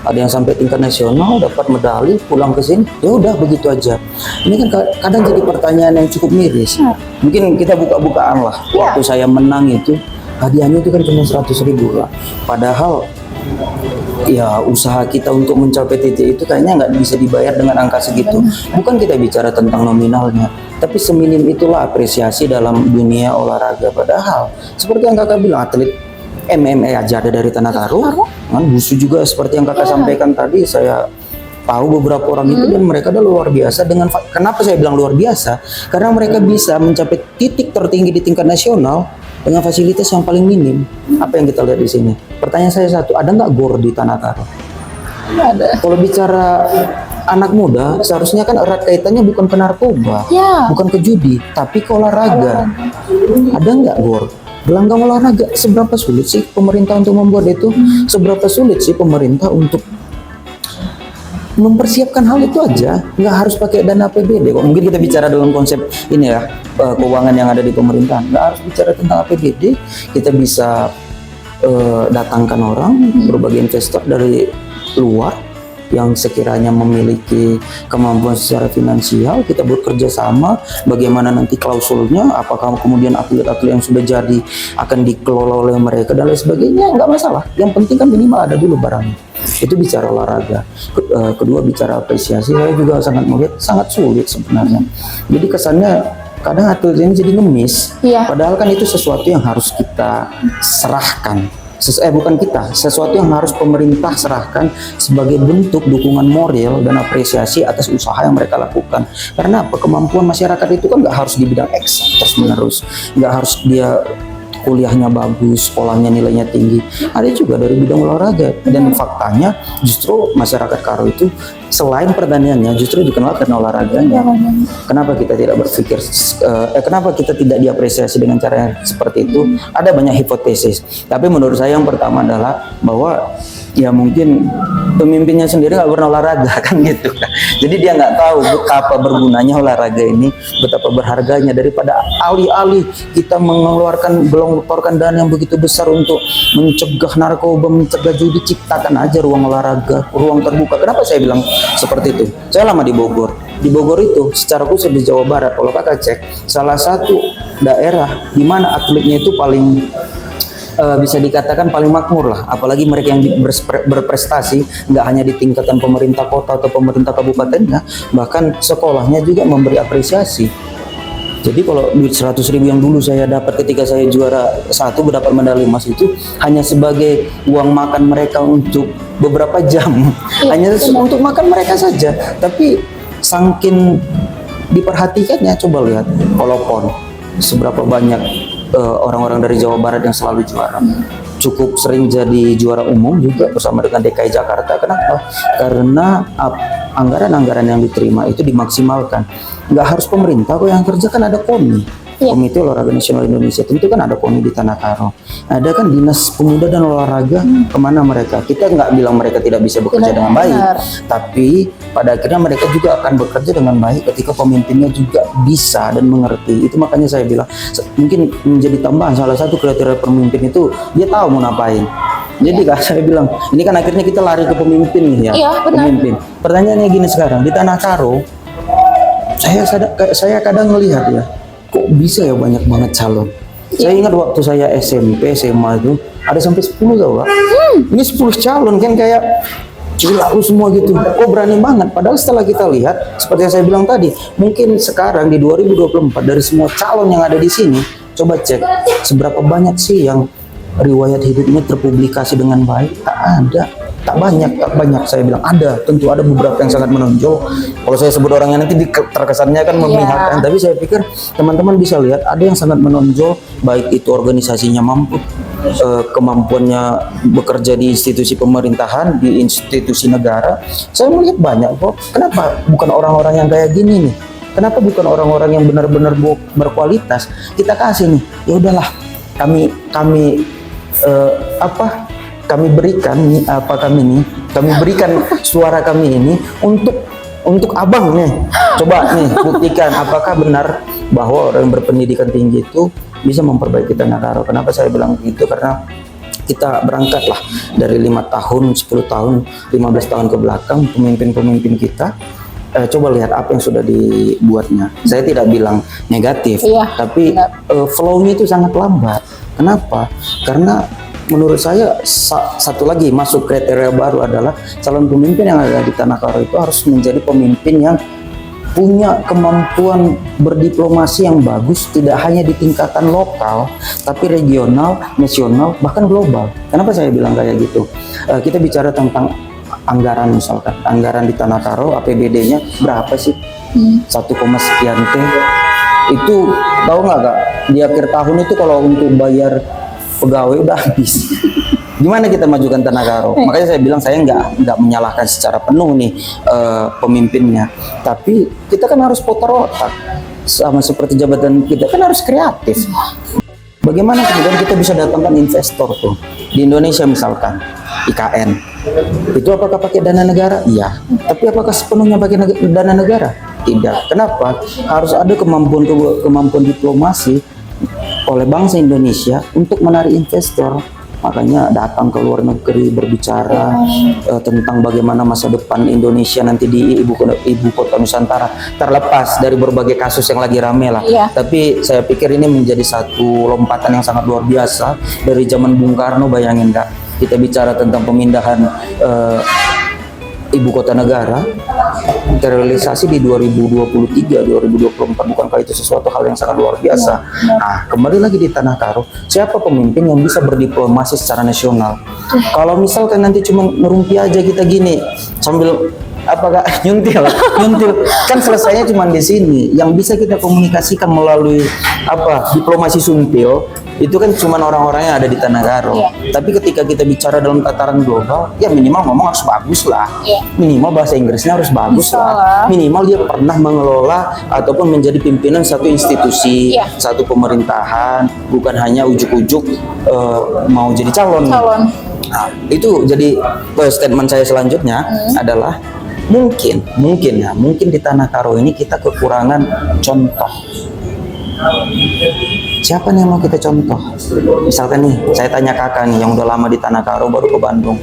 ada yang sampai tingkat nasional dapat medali, pulang ke sini ya udah begitu aja. Ini kan kadang jadi pertanyaan yang cukup miris. Mungkin kita buka-bukaan lah, waktu saya menang itu hadiahnya itu kan cuma 100.000 lah, padahal ya usaha kita untuk mencapai titik itu kayaknya nggak bisa dibayar dengan angka segitu. Bukan kita bicara tentang nominalnya, tapi seminim itulah apresiasi dalam dunia olahraga. Padahal seperti yang kakak bilang, atlet MMA aja ada dari Tanah Karo, kan wusu juga seperti yang kakak sampaikan tadi. Saya tahu beberapa orang itu dan mereka adalah luar biasa. Kenapa saya bilang luar biasa? Karena mereka bisa mencapai titik tertinggi di tingkat nasional dengan fasilitas yang paling minim. Apa yang kita lihat di sini? Pertanyaan saya satu, ada nggak GOR di Tanah Karo? Ada. Kalau bicara anak muda, seharusnya kan erat kaitannya bukan ke narkoba, bukan ke judi, tapi ke olahraga. Ada nggak GOR? Gelanggang olahraga. Seberapa sulit sih pemerintah untuk membuat itu? Seberapa sulit sih pemerintah untuk mempersiapkan hal itu aja? Nggak harus pakai dana APBD kok. Mungkin kita bicara dalam konsep ini ya, keuangan yang ada di pemerintahan. Nggak harus bicara tentang APBD, kita bisa datangkan orang, berbagai investor dari luar yang sekiranya memiliki kemampuan secara finansial, kita bekerja sama, bagaimana nanti klausulnya, apakah kemudian atlet-atlet yang sudah jadi akan dikelola oleh mereka dan lain sebagainya, nggak masalah. Yang penting kan minimal ada dulu barangnya. Itu bicara olahraga. Kedua bicara apresiasi, saya juga sangat melihat sangat sulit sebenarnya. Jadi kesannya kadang atlet ini jadi ngemis, padahal kan itu sesuatu yang harus kita serahkan. Bukan kita, sesuatu yang harus pemerintah serahkan sebagai bentuk dukungan moral dan apresiasi atas usaha yang mereka lakukan. Karena apa? Kemampuan masyarakat itu kan nggak harus di bidang eksak terus menerus, nggak harus dia kuliahnya bagus, sekolahnya nilainya tinggi. Ada juga dari bidang olahraga. Dan faktanya justru masyarakat Karo itu selain pertaniannya justru dikenal karena olahraganya. Kenapa kita tidak berpikir, kenapa kita tidak diapresiasi dengan cara yang seperti itu? Ada banyak hipotesis. Tapi menurut saya yang pertama adalah bahwa ya mungkin pemimpinnya sendiri nggak pernah olahraga kan gitu. Jadi dia nggak tahu betapa bergunanya olahraga ini, betapa berharganya. Daripada alih-alih kita mengeluarkan dana yang begitu besar untuk mencegah narkoba, mencegah judi, ciptakan aja ruang olahraga, ruang terbuka. Kenapa saya bilang seperti itu? Saya lama di Bogor. Di Bogor itu secara khusus di Jawa Barat, kalau kakak cek, salah satu daerah di mana atletnya itu paling bisa dikatakan paling makmur lah, apalagi mereka yang berprestasi nggak hanya di tingkatan pemerintah kota atau pemerintah kabupatennya, bahkan sekolahnya juga memberi apresiasi. Jadi kalau duit 100.000 yang dulu saya dapat ketika saya juara satu mendapat medali emas itu hanya sebagai uang makan mereka untuk beberapa jam, hanya untuk makan mereka saja. Tapi saking diperhatikannya, coba lihat kalau PON seberapa banyak orang-orang dari Jawa Barat yang selalu juara, cukup sering jadi juara umum juga bersama dengan DKI Jakarta. Kenapa? Karena anggaran-anggaran yang diterima itu dimaksimalkan. Nggak harus pemerintah kok yang kerja, kan ada KONI, Komite Olahraga Nasional Indonesia. Tentu kan ada KONI di Tanah Karo, ada kan Dinas Pemuda dan Olahraga. Kemana mereka? Kita nggak bilang mereka tidak bisa bekerja dengan baik, tapi pada akhirnya mereka juga akan bekerja dengan baik ketika pemimpinnya juga bisa dan mengerti. Itu makanya saya bilang mungkin menjadi tambahan salah satu kriteria pemimpin itu dia tahu mau ngapain. Jadi saya bilang ini kan akhirnya kita lari ke pemimpin nih ya. Pemimpin. Pertanyaannya gini sekarang di Tanah Karo, saya kadang melihat ya, kok bisa ya banyak banget calon. Saya ingat waktu saya SMP, SMA itu ada sampai 10 tau Kak. Ini 10 calon kan kayak gila lu semua gitu. Oh berani banget. Padahal setelah kita lihat seperti yang saya bilang tadi, mungkin sekarang di 2024 dari semua calon yang ada di sini, coba cek seberapa banyak sih yang riwayat hidupnya terpublikasi dengan baik. Tak ada. Tak banyak saya bilang. Ada, tentu ada beberapa yang sangat menonjol. Kalau saya sebut orangnya nanti terkesannya kan memihakkan, tapi saya pikir teman-teman bisa lihat ada yang sangat menonjol, baik itu organisasinya mampu, kemampuannya bekerja di institusi pemerintahan, di institusi negara. Saya melihat banyak kok. Kenapa bukan orang-orang yang kayak gini nih? Kenapa bukan orang-orang yang benar-benar berkualitas? Kita kasih nih, ya udahlah, kami berikan suara kami ini untuk untuk abang nih, coba nih buktikan apakah benar bahwa orang yang berpendidikan tinggi itu bisa memperbaiki Tanah. Kenapa saya bilang begitu? Karena kita berangkatlah dari 5 tahun, 10 tahun, 15 tahun ke belakang, pemimpin-pemimpin kita, coba lihat apa yang sudah dibuatnya. Saya tidak bilang negatif, tapi flow-nya itu sangat lambat. Kenapa? Karena menurut saya satu lagi masuk kriteria baru adalah calon pemimpin yang ada di Tanah Karo itu harus menjadi pemimpin yang punya kemampuan berdiplomasi yang bagus, tidak hanya di tingkatan lokal, tapi regional, nasional, bahkan global. Kenapa saya bilang kayak gitu? Kita bicara tentang anggaran, misalkan anggaran di Tanah Karo, APBD-nya berapa sih? 1, sekian T. Itu tahu nggak Kak? Di akhir tahun itu kalau untuk bayar pegawai udah habis. Gimana kita majukan Tanah Karo? Makanya saya bilang saya nggak menyalahkan secara penuh nih pemimpinnya, tapi kita kan harus putar otak, sama seperti jabatan kita kan harus kreatif. Bagaimana kemudian kita bisa datangkan investor tuh di Indonesia, misalkan IKN itu apakah pakai dana negara? Iya. Tapi apakah sepenuhnya pakai dana negara? Tidak. Kenapa? Harus ada kemampuan diplomasi oleh bangsa Indonesia untuk menarik investor. Makanya datang ke luar negeri berbicara tentang bagaimana masa depan Indonesia nanti di ibu kota Nusantara, terlepas dari berbagai kasus yang lagi rame lah. Tapi saya pikir ini menjadi satu lompatan yang sangat luar biasa dari zaman Bung Karno. Bayangin Kak, kita bicara tentang pemindahan ibu kota negara terrealisasi di 2023, 2024. Bukankah itu sesuatu hal yang sangat luar biasa? Nah, kembali lagi di Tanah Karo, siapa pemimpin yang bisa berdiplomasi secara nasional? Kalau misalkan nanti cuma ngerumpi aja kita gini sambil apakah nyuntil kan selesainya cuma di sini. Yang bisa kita komunikasikan melalui diplomasi sumpil itu kan cuma orang-orang yang ada di Tanah Karo. Tapi ketika kita bicara dalam tataran global, ya minimal ngomong harus bagus lah. Minimal bahasa Inggrisnya harus bagus lah. Minimal dia pernah mengelola ataupun menjadi pimpinan satu institusi, satu pemerintahan, bukan hanya ujuk-ujuk mau jadi calon. Nah, itu jadi statement saya selanjutnya adalah mungkin di Tanah Karo ini kita kekurangan contoh. Siapa nih yang mau kita contoh? Misalkan nih, saya tanya kakak nih yang udah lama di Tanah Karo, baru ke Bandung,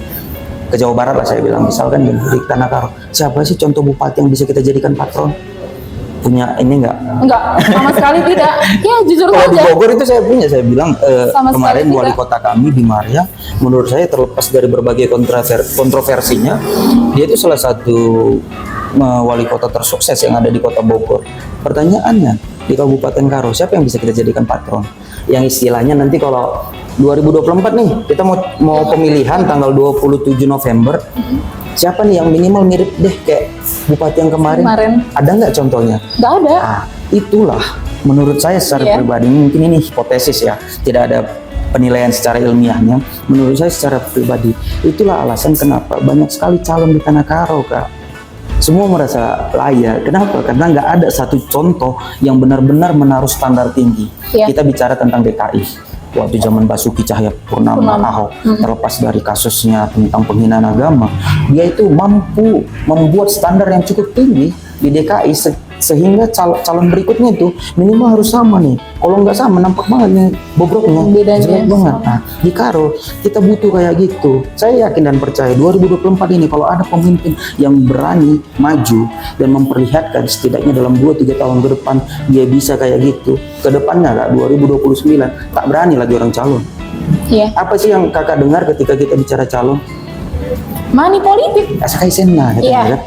ke Jawa Barat lah, saya bilang misalkan di Tanah Karo, siapa sih contoh bupati yang bisa kita jadikan patron? Punya ini enggak? Enggak, sama sekali tidak. Ya jujur saja. Kalau di aja. Bogor itu saya punya, saya bilang kemarin wali kota kami di Maria, menurut saya terlepas dari berbagai kontroversinya, dia itu salah satu wali kota tersukses yang ada di kota Bogor. Pertanyaannya, di Kabupaten Karo, siapa yang bisa kita jadikan patron? Yang istilahnya nanti kalau 2024 nih, kita mau pemilihan tanggal 27 November, siapa nih yang minimal mirip deh kayak bupati yang kemarin? Ada nggak contohnya? Nggak ada. Nah, itulah menurut saya secara pribadi, mungkin ini hipotesis ya, tidak ada penilaian secara ilmiahnya. Menurut saya secara pribadi, itulah alasan kenapa banyak sekali calon di Tanah Karo, Kak. Semua merasa layak. Kenapa? Karena nggak ada satu contoh yang benar-benar menaruh standar tinggi. Kita bicara tentang DKI. Waktu zaman Basuki Cahayapurnama Ahok, terlepas dari kasusnya tentang penghinaan agama, dia itu mampu membuat standar yang cukup tinggi di DKI sehingga calon berikutnya itu minimal harus sama nih. Kalau nggak sama, nampak banget nih bobroknya, jelek banget. Nah, di Karo kita butuh kayak gitu. Saya yakin dan percaya 2024 ini kalau ada pemimpin yang berani maju dan memperlihatkan setidaknya dalam 2-3 tahun ke depan dia bisa kayak gitu. Ke depannya Kak, 2029 tak berani lagi orang calon. Apa sih yang kakak dengar ketika kita bicara calon? Money politik. Asakai Sena,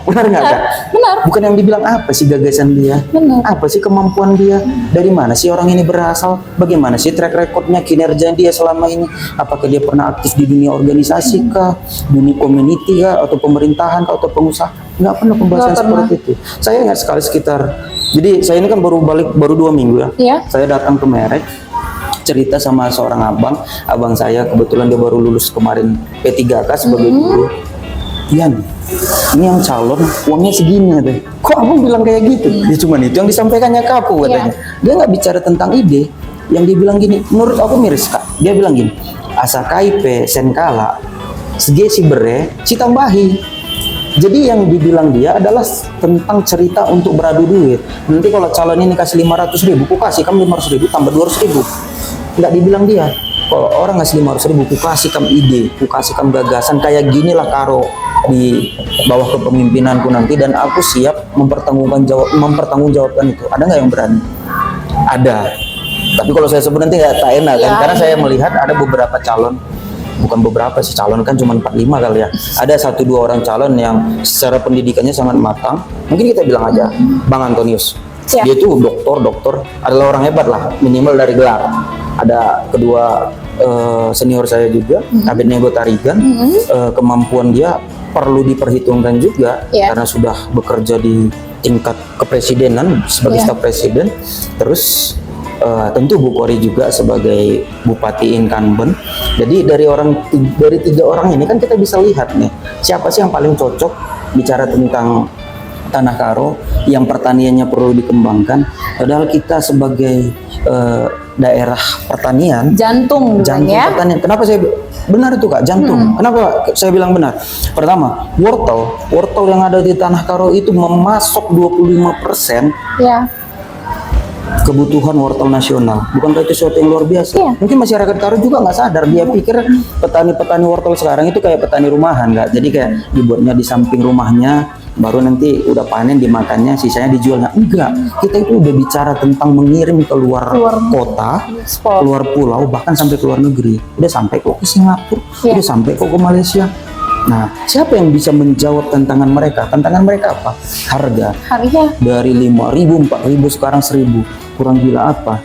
benar nggak Kak? Benar. Bukan yang dibilang apa sih gagasan dia? Benar. Apa sih kemampuan dia? Dari mana sih orang ini berasal? Bagaimana sih track recordnya, kinerja dia selama ini? Apakah dia pernah aktif di dunia organisasi kah, dunia community kah, atau pemerintahan kah, atau pengusaha? Nggak pernah pembahasan seperti itu. Saya ingat sekali jadi saya ini kan baru 2 minggu ya. Saya datang ke Merek, cerita sama seorang abang saya, kebetulan dia baru lulus kemarin P3K sebagai guru. Ian, ini yang calon uangnya segini deh. Kok abang bilang kayak gitu? Ya cuman itu yang disampaikannya ke aku katanya. Dia nggak bicara tentang ide. Yang dia bilang gini, menurut aku miris Kak. Dia bilang gini, asa KIP senkala segi si bere si tambahi. Jadi yang dibilang dia adalah tentang cerita untuk beradu duit. Nanti kalau calon ini kasih 500.000, ku kasih kamu 500.000 tambah 200.000. Nggak dibilang dia. Kalau orang ngasih 500.000, ku kasih kamu ide, ku kasih kamu gagasan. Kayak ginilah Karo di bawah kepemimpinanku nanti, dan aku siap mempertanggungjawabkan itu. Ada nggak yang berani? Ada. Tapi kalau saya sebut nanti nggak tak enak kan, karena saya melihat ada beberapa calon. Bukan beberapa sih, calon kan cuma 4-5 kali ya. Ada 1-2 orang calon yang secara pendidikannya sangat matang. Mungkin kita bilang aja Bang Antonius. Ya. Dia tuh doktor adalah orang hebat lah, minimal dari gelar. Ada kedua senior saya juga, Abednego Tarigan. Kemampuan dia perlu diperhitungkan juga, karena sudah bekerja di tingkat kepresidenan sebagai staf presiden. Terus tentu Bu Kori juga sebagai bupati incumbent. Jadi dari 3 orang ini kan kita bisa lihat nih, siapa sih yang paling cocok bicara tentang Tanah Karo yang pertaniannya perlu dikembangkan. Padahal kita sebagai daerah pertanian, jantung ya. pertanian. Kenapa saya benar itu Kak, jantung? Kenapa saya bilang benar? Pertama, wortel yang ada di Tanah Karo itu memasok 25% Ya. kebutuhan wortel nasional. Bukankah itu sesuatu yang luar biasa? Mungkin masyarakat Karo juga nggak sadar. Dia pikir petani-petani wortel sekarang itu kayak petani rumahan, nggak? Jadi kayak dibuatnya di samping rumahnya, baru nanti udah panen dimakannya, sisanya dijualnya. Enggak, kita itu udah bicara tentang mengirim ke luar kota, keluar pulau, bahkan sampai ke luar negeri. Udah sampai kok ke Singapura, udah sampai kok ke Malaysia. Nah, siapa yang bisa menjawab tantangan mereka? Tantangan mereka apa? Harga. Dari 5.000, 4.000, sekarang 1.000. Kurang gila apa?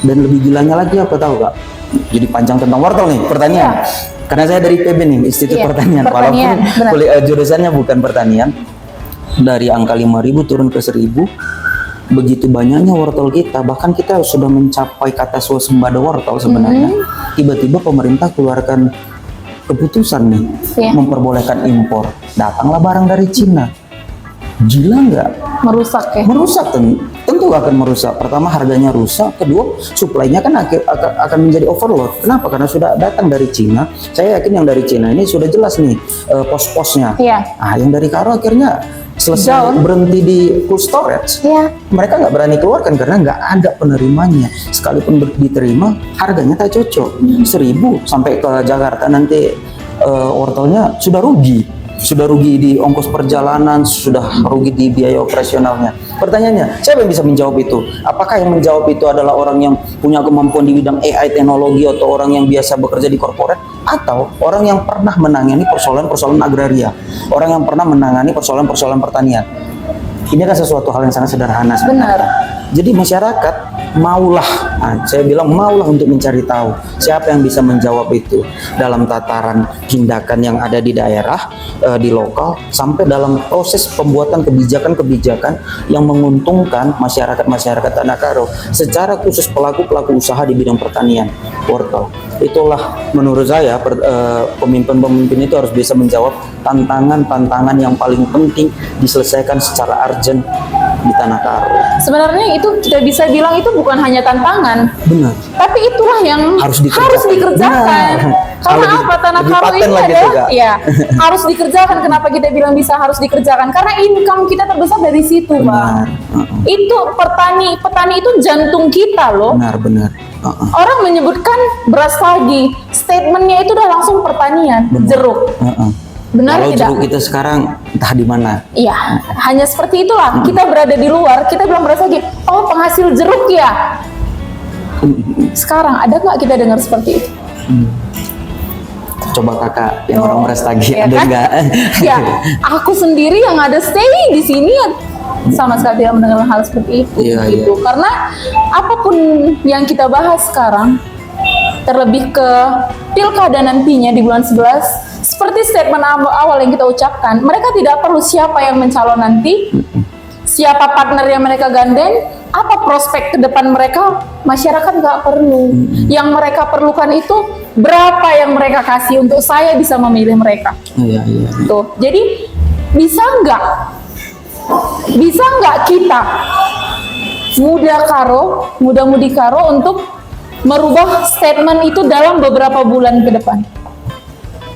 Dan lebih gilanya lagi apa tahu Kak? Jadi panjang tentang wortel nih, pertanian. Karena saya dari PB nih, Institut Pertanian. Walaupun jurusannya bukan pertanian. Dari angka 5.000 turun ke 1.000. Begitu banyaknya wortel kita, bahkan kita sudah mencapai kata swasembada wortel sebenarnya. Tiba-tiba pemerintah keluarkan keputusan nih, memperbolehkan impor. Datanglah barang dari Cina. Gila nggak? Merusak ya? Merusak, tentu akan merusak. Pertama harganya rusak, kedua supply-nya kan akan menjadi overload. Kenapa? Karena sudah datang dari Cina. Saya yakin yang dari Cina ini sudah jelas nih pos-posnya. Nah, yang dari Karo akhirnya selesai berhenti di cold storage. Mereka nggak berani keluarkan karena nggak ada penerimanya. Sekalipun diterima, harganya tak cocok. 1.000 sampai ke Jakarta nanti wortelnya sudah rugi. Sudah rugi di ongkos perjalanan, sudah rugi di biaya operasionalnya. Pertanyaannya, siapa yang bisa menjawab itu? Apakah yang menjawab itu adalah orang yang punya kemampuan di bidang AI teknologi, atau orang yang biasa bekerja di korporat, atau orang yang pernah menangani persoalan-persoalan agraria, orang yang pernah menangani persoalan-persoalan pertanian? Ini kan sesuatu hal yang sangat sederhana. Benar. Jadi masyarakat maulah, saya bilang maulah untuk mencari tahu siapa yang bisa menjawab itu dalam tataran tindakan yang ada di daerah, di lokal, sampai dalam proses pembuatan kebijakan-kebijakan yang menguntungkan masyarakat Tanah Karo, secara khusus pelaku-pelaku usaha di bidang pertanian wortel. Itulah menurut saya pemimpin-pemimpin itu harus bisa menjawab tantangan-tantangan yang paling penting diselesaikan secara urgent di Tanah Karo. Sebenarnya itu kita bisa bilang itu bukan hanya tantangan. Benar. Tapi itulah yang harus dikerjakan. Karena apa? Tanah Karo ini harus dikerjakan. Kenapa kita bilang bisa harus dikerjakan? Karena income kita terbesar dari situ, Bang. Itu petani itu jantung kita loh. Benar. Orang menyebutkan beras padi, statementnya itu udah langsung pertanian, jeruk. Benar kalau tidak? Jeruk kita sekarang entah di mana. Iya, hanya seperti itulah. Kita berada di luar, kita bilang beras lagi, oh penghasil jeruk ya. Sekarang ada nggak kita dengar seperti itu? Coba kakak yang orang beras tagi, ada kan? nggak? Ya, aku sendiri yang ada stay di sini sama sekali tidak mendengar hal seperti itu. Gitu. Karena apapun yang kita bahas sekarang, terlebih ke pilkada nantinya di bulan 11, seperti statement awal yang kita ucapkan, mereka tidak perlu siapa yang mencalon nanti, siapa partner yang mereka gandeng, apa prospek ke depan mereka, masyarakat nggak perlu. Yang mereka perlukan itu berapa yang mereka kasih untuk saya bisa memilih mereka. Tuh, jadi bisa nggak kita muda-mudi Karo untuk merubah statement itu dalam beberapa bulan ke depan?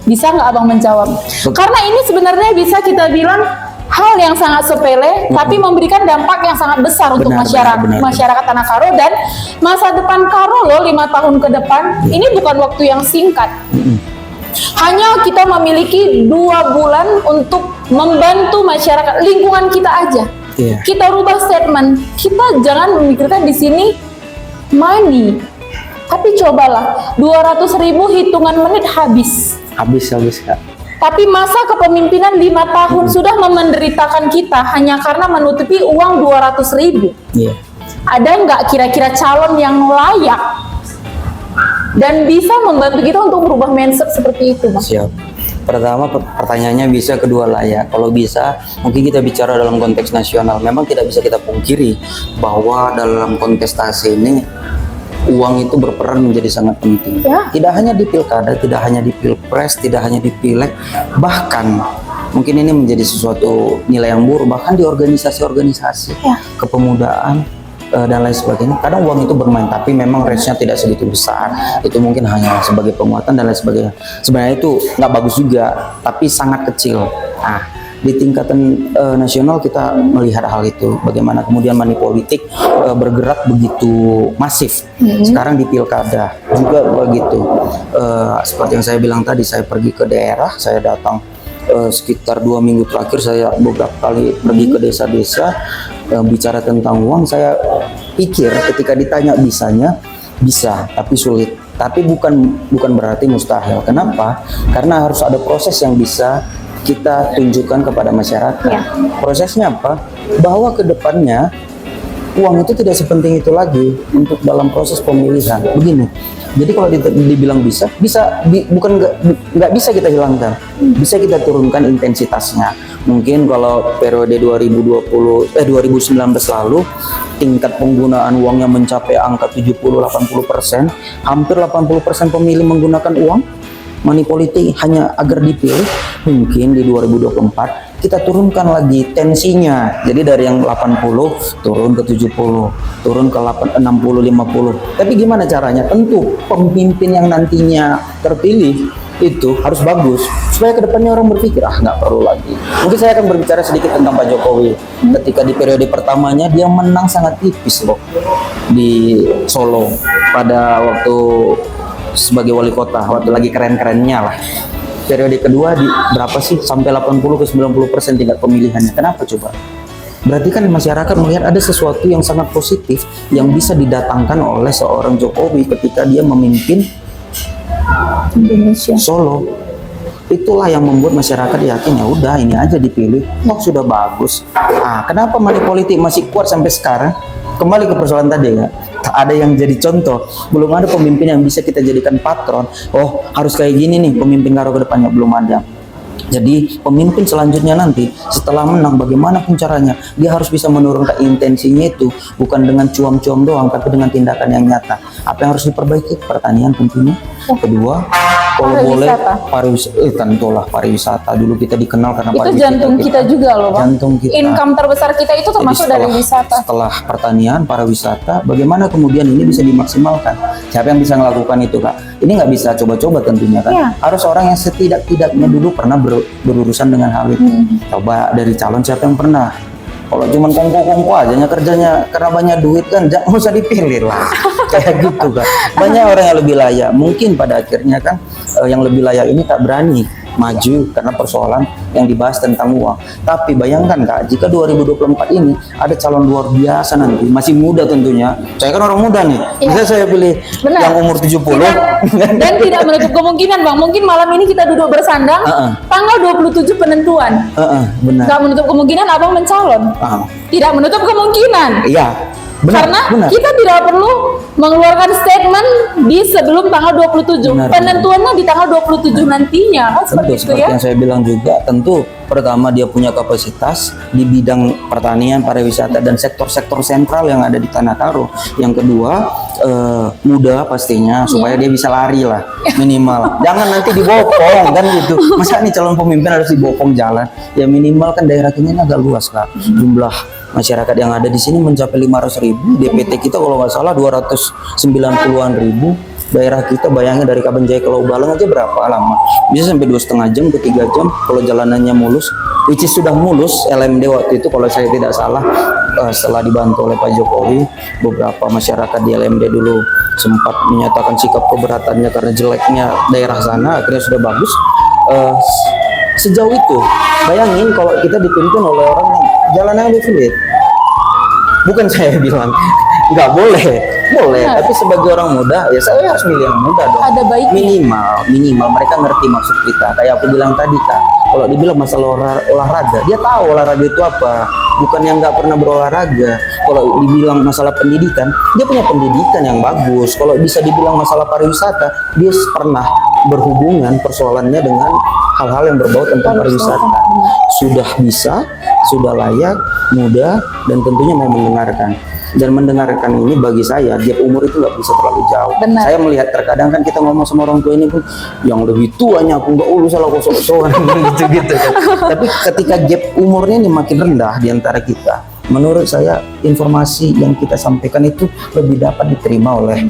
Bisa nggak Abang menjawab? Karena ini sebenarnya bisa kita bilang hal yang sangat sepele, tapi memberikan dampak yang sangat besar untuk masyarakat Tanah Karo dan masa depan Karo loh 5 tahun ke depan. Ini bukan waktu yang singkat. Hanya kita memiliki 2 bulan untuk membantu masyarakat lingkungan kita aja. Kita rubah statement. Kita jangan memikirkan di sini money, tapi cobalah 200.000 hitungan menit habis Kak. Tapi masa kepemimpinan 5 tahun sudah memenderitakan kita hanya karena menutupi uang 200.000. Ada nggak kira-kira calon yang layak dan bisa membantu kita untuk merubah mindset seperti itu, Mas? Siap. Pertama pertanyaannya bisa, kedua layak. Kalau bisa, mungkin kita bicara dalam konteks nasional. Memang tidak bisa kita pungkiri bahwa dalam kontestasi ini uang itu berperan menjadi sangat penting. Tidak hanya di pilkada, tidak hanya di pilpres, tidak hanya di pileg, bahkan mungkin ini menjadi sesuatu nilai yang buruk bahkan di organisasi-organisasi kepemudaan dan lain sebagainya. Kadang uang itu bermain, tapi memang range-nya tidak segitu besar. Itu mungkin hanya sebagai penguatan dan lain sebagainya. Sebenarnya itu nggak bagus juga, tapi sangat kecil. Di tingkatan nasional kita melihat hal itu, bagaimana kemudian money politik bergerak begitu masif. Sekarang di pilkada juga begitu. Seperti yang saya bilang tadi, saya pergi ke daerah, saya datang sekitar 2 minggu terakhir, saya beberapa kali pergi ke desa-desa bicara tentang uang. Saya pikir ketika ditanya bisanya, bisa, tapi sulit. Tapi bukan berarti mustahil. Kenapa? Karena harus ada proses yang bisa kita tunjukkan kepada masyarakat. Prosesnya apa? Bahwa ke depannya uang itu tidak sepenting itu lagi untuk dalam proses pemilihan. Begini. Jadi kalau dibilang bisa, bukan nggak bisa kita hilangkan. Bisa kita turunkan intensitasnya. Mungkin kalau periode 2019 lalu tingkat penggunaan uang yang mencapai angka 70-80%, hampir 80% pemilih menggunakan uang money politik hanya agar dipilih. Mungkin di 2024 kita turunkan lagi tensinya, jadi dari yang 80 turun ke 70, turun ke 60-50. Tapi gimana caranya? Tentu pemimpin yang nantinya terpilih itu harus bagus supaya kedepannya orang berpikir nggak perlu lagi. Mungkin saya akan berbicara sedikit tentang Pak Jokowi. Ketika di periode pertamanya dia menang sangat tipis loh di Solo pada waktu sebagai wali kota, waktu lagi keren-kerennya lah. Periode kedua di berapa sih, sampai 80-90% tingkat pemilihannya. Kenapa coba? Berarti kan masyarakat melihat ada sesuatu yang sangat positif yang bisa didatangkan oleh seorang Jokowi ketika dia memimpin Indonesia. Solo. Itulah yang membuat masyarakat yakin, ya udah ini aja dipilih, sudah bagus. Kenapa money politik masih kuat sampai sekarang? Kembali ke persoalan tadi ya, ada yang jadi contoh, belum ada pemimpin yang bisa kita jadikan patron. Oh harus kayak gini nih pemimpin Karo ke depannya, belum ada. Jadi pemimpin selanjutnya nanti setelah menang, bagaimanapun caranya dia harus bisa menurunkan intensinya itu, bukan dengan cuam-cuam doang, tapi dengan tindakan yang nyata. Apa yang harus diperbaiki? Pertanian tentunya. Kedua, kalau boleh tentulah pariwisata. Dulu kita dikenal karena itu pariwisata. jantung kita juga loh, Bang. Jantung kita. Income terbesar kita itu termasuk dari wisata. Setelah pertanian, pariwisata, bagaimana kemudian ini bisa dimaksimalkan? Siapa yang bisa melakukan itu, Kak? Ini nggak bisa coba-coba tentunya kan. Harus orang yang setidak-tidaknya dulu pernah berurusan dengan hal itu. Coba dari calon siapa yang pernah? Kalau cuma kongko-kongko aja kerjanya karena banyak duit kan, nggak usah dipilih lah. Kayak gitu kan. Banyak orang yang lebih layak. Mungkin pada akhirnya kan yang lebih layak ini tak berani maju karena persoalan yang dibahas tentang uang. Tapi bayangkan Kak, jika 2024 ini ada calon luar biasa nanti, masih muda tentunya. Saya kan orang muda nih. Bisa saya pilih yang umur 70. Dan tidak menutup kemungkinan, Bang. Mungkin malam ini kita duduk bersandang tanggal 27 penentuan. Benar. Nggak menutup kemungkinan Abang mencalon. Tidak menutup kemungkinan. Iya. Benar, karena kita tidak perlu mengeluarkan statement di sebelum tanggal 27. Penentuannya di tanggal 27 nantinya. Seperti yang saya bilang juga, tentu pertama dia punya kapasitas di bidang pertanian, pariwisata, dan sektor-sektor sentral yang ada di Tanah Karo. Yang kedua, muda pastinya, supaya dia bisa lari lah minimal. Jangan nanti dibopong kan gitu. Masa nih calon pemimpin harus dibopong jalan? Ya minimal kan daerah kita ini agak luas Kak. Jumlah masyarakat yang ada di sini mencapai 500.000, DPT kita kalau nggak salah 290-an ribu. Daerah kita bayangin dari Kabanjai ke Laubalang aja berapa lama? bisa sampai 2,5 jam ke 3 jam kalau jalanannya mulus, which is sudah mulus LMD waktu itu kalau saya tidak salah. Setelah dibantu oleh Pak Jokowi, beberapa masyarakat di LMD dulu sempat menyatakan sikap keberatannya karena jeleknya daerah sana, akhirnya sudah bagus. Sejauh itu bayangin kalau kita dipimpin oleh orang yang jalannya sulit. Bukan saya bilang nggak boleh, tapi sebagai orang muda ya saya harus milih yang muda dong. Ada baiknya. Minimal mereka ngerti maksud kita. Kayak aku bilang tadi Kak, kalau dibilang masalah olahraga, dia tahu olahraga itu apa. Bukan yang nggak pernah berolahraga. Kalau dibilang masalah pendidikan, dia punya pendidikan yang bagus. Kalau bisa dibilang masalah pariwisata, dia pernah berhubungan persoalannya dengan hal-hal yang berbau tentang pariwisata. Sudah bisa, sudah layak, muda, dan tentunya mau mendengarkan. Dan mendengarkan ini bagi saya, gap umur itu nggak bisa terlalu jauh. Benar. Saya melihat terkadang kan kita ngomong sama orang tua ini pun, yang lebih tuanya aku nggak salah kosong-kosongan gitu-gitu kan. Tapi ketika gap umurnya ini makin rendah di antara kita, menurut saya informasi yang kita sampaikan itu lebih dapat diterima oleh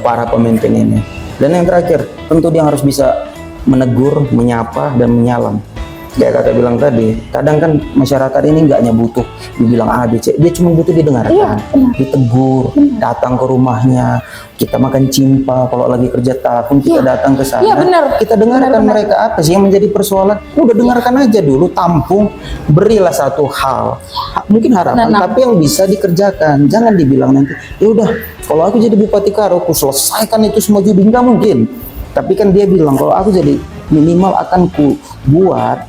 para pemimpin ini. Dan yang terakhir, tentu dia harus bisa menegur, menyapa, dan menyalam. Kayak kakak bilang tadi, kadang kan masyarakat ini nggak hanya butuh dibilang A, B, C, dia cuma butuh didengarkan, ditegur, datang ke rumahnya, kita makan cimpa, kalau lagi kerja tahun kita datang ke sana, kita dengarkan mereka apa sih yang menjadi persoalan, udah dengarkan aja dulu, tampung, berilah satu hal, mungkin harapan, tapi yang bisa dikerjakan, jangan dibilang nanti, ya udah, kalau aku jadi Bupati Karo, aku selesaikan itu semua judi, nggak mungkin, tapi kan dia bilang kalau aku jadi minimal akan ku buat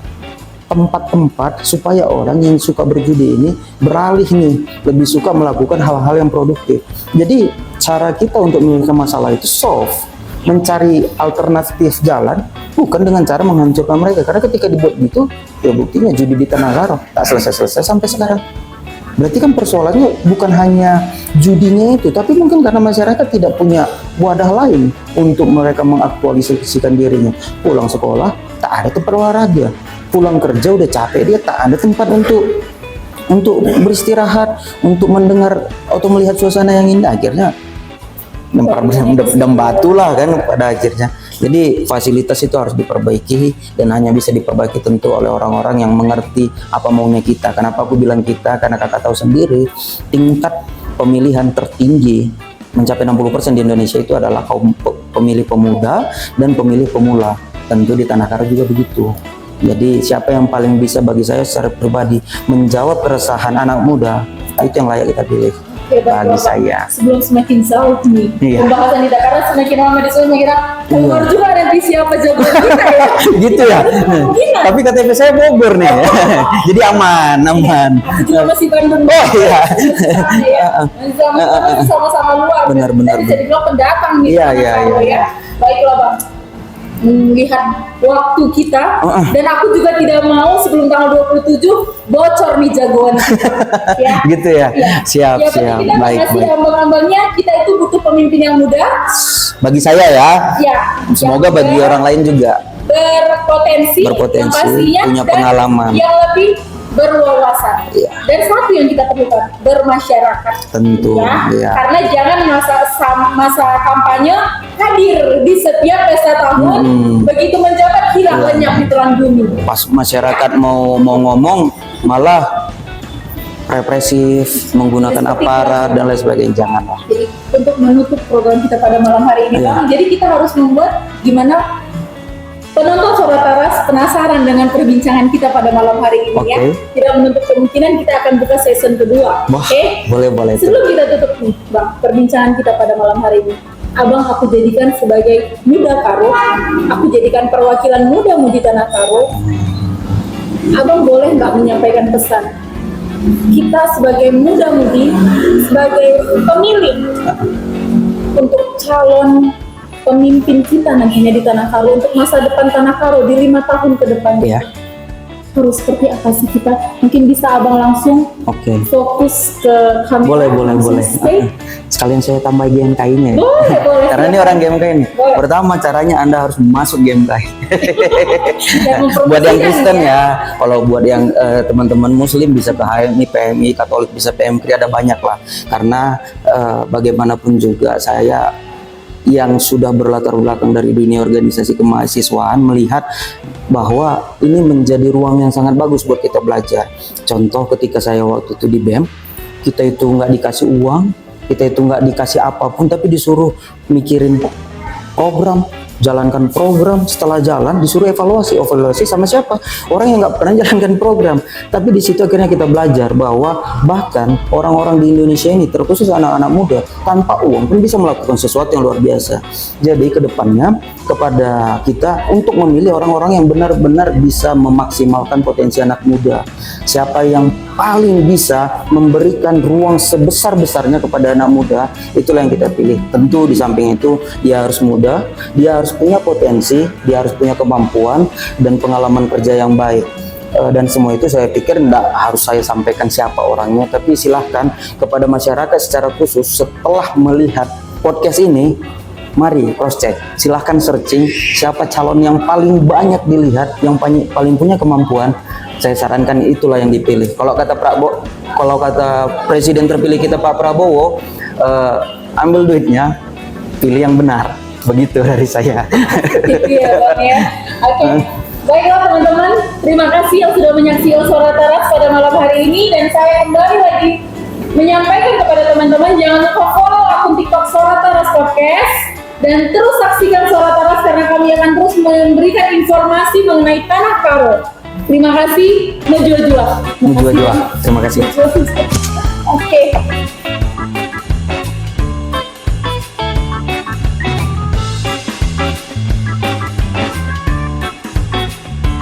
tempat-tempat supaya orang yang suka berjudi ini beralih nih, lebih suka melakukan hal-hal yang produktif. Jadi cara kita untuk menyelesaikan masalah itu mencari alternatif jalan, bukan dengan cara menghancurkan mereka. Karena ketika dibuat gitu, ya buktinya judi di Tanah Karo tak selesai-selesai sampai sekarang. Berarti kan persoalannya bukan hanya judinya itu, tapi mungkin karena masyarakat tidak punya wadah lain untuk mereka mengaktualisasikan dirinya. Pulang sekolah tak ada tempat olahraga, pulang kerja udah capek dia tak ada tempat untuk beristirahat, untuk mendengar atau melihat suasana yang indah. Akhirnya dem batu lah kan pada akhirnya. Jadi fasilitas itu harus diperbaiki dan hanya bisa diperbaiki tentu oleh orang-orang yang mengerti apa maunya kita. Kenapa aku bilang kita? Karena kakak tahu sendiri tingkat pemilihan tertinggi mencapai 60% di Indonesia itu adalah kaum pemilih pemuda dan pemilih pemula. Tentu di Tanah Karo juga begitu. Jadi siapa yang paling bisa bagi saya secara pribadi menjawab keresahan anak muda, itu yang layak kita pilih. Bagi saya. Sebelum semakin jauh nih pembahasan kita, karena semakin lama disuruh kira keluar juga nanti siapa jagoan kita ya. Gitu ya. Tapi KTP saya Bogor nih. Jadi aman. Cuma masih Bandung. Oh iya. Sama-sama luar. Benar. Jadi bilang pendatang nih. Iya. Baiklah Bang. Melihat waktu kita dan aku juga tidak mau sebelum tanggal 27 bocor nih jagoan kita, ya. Gitu ya. Siap. Kita Baik. ambang-ambangnya kita itu butuh pemimpin yang muda. Bagi saya ya. Semoga bagi orang lain juga. Berpotensi, yang pastinya, punya pengalaman, yang lebih berwawasan. Dan satu yang kita perlukan, bermasyarakat. Tentu. Ya. Karena jangan masa kampanye hadir di setiap pesta tahun, begitu menjabat hilang lenyap di telan bumi. Pas masyarakat mau ngomong malah represif, menggunakan aparat dan lain sebagainya, janganlah. Jadi untuk menutup program kita pada malam hari ini, Bang, jadi kita harus membuat gimana penonton Suara Taras penasaran dengan perbincangan kita pada malam hari ini ya. Tidak menutup kemungkinan kita akan buka season kedua. Oke? Boleh. Sebelum kita tutup nih, Bang, perbincangan kita pada malam hari ini. Abang aku jadikan sebagai muda Karo, aku jadikan perwakilan muda-mudi Tanah Karo. Abang boleh nggak menyampaikan pesan? Kita sebagai muda-mudi, sebagai pemilih untuk calon pemimpin kita nantinya di Tanah Karo, untuk masa depan Tanah Karo di 5 tahun ke depan. Harus seperti apa sih kita? Mungkin bisa abang langsung fokus ke kamera. Boleh. Sekalian saya tambah GMKI-nya ya. Boleh. Karena ini orang GMKI ini. Pertama caranya Anda harus masuk GMKI. Buat yang Kristen ya. Kalau buat yang teman-teman Muslim bisa ke HMI, PMI, Katolik bisa PMKRI, ada banyak lah. Karena bagaimanapun juga saya yang sudah berlatar belakang dari dunia organisasi kemahasiswaan melihat bahwa ini menjadi ruang yang sangat bagus buat kita belajar. Contoh ketika saya waktu itu di BEM, kita itu nggak dikasih uang, kita itu nggak dikasih apapun, tapi disuruh mikirin program, jalankan program. Setelah jalan disuruh evaluasi sama siapa? Orang yang nggak pernah jalankan program. Tapi di situ akhirnya kita belajar bahwa bahkan orang-orang di Indonesia ini, terkhusus anak-anak muda, tanpa uang pun bisa melakukan sesuatu yang luar biasa. Jadi kedepannya kepada kita untuk memilih orang-orang yang benar-benar bisa memaksimalkan potensi anak muda. Siapa yang paling bisa memberikan ruang sebesar-besarnya kepada anak muda, itulah yang kita pilih. Tentu di samping itu dia harus muda, dia harus punya potensi, dia harus punya kemampuan dan pengalaman kerja yang baik. Dan semua itu saya pikir tidak harus saya sampaikan siapa orangnya, tapi silahkan kepada masyarakat secara khusus setelah melihat podcast ini, mari cross check, silahkan searching siapa calon yang paling banyak dilihat, yang paling punya kemampuan. Saya sarankan itulah yang dipilih. Kalau kata presiden terpilih kita Pak Prabowo, ambil duitnya, pilih yang benar. Begitu dari saya. Iya Bang ya. Oke. Baiklah teman-teman, terima kasih yang sudah menyaksikan Suara Taras pada malam hari ini, dan saya kembali lagi menyampaikan kepada teman-teman jangan lupa follow akun TikTok Suara Taras Podcast dan terus saksikan Suara Taras karena kami akan terus memberikan informasi mengenai Tanah Karo. Terima kasih, Najwa Jua. Terima kasih. Oke.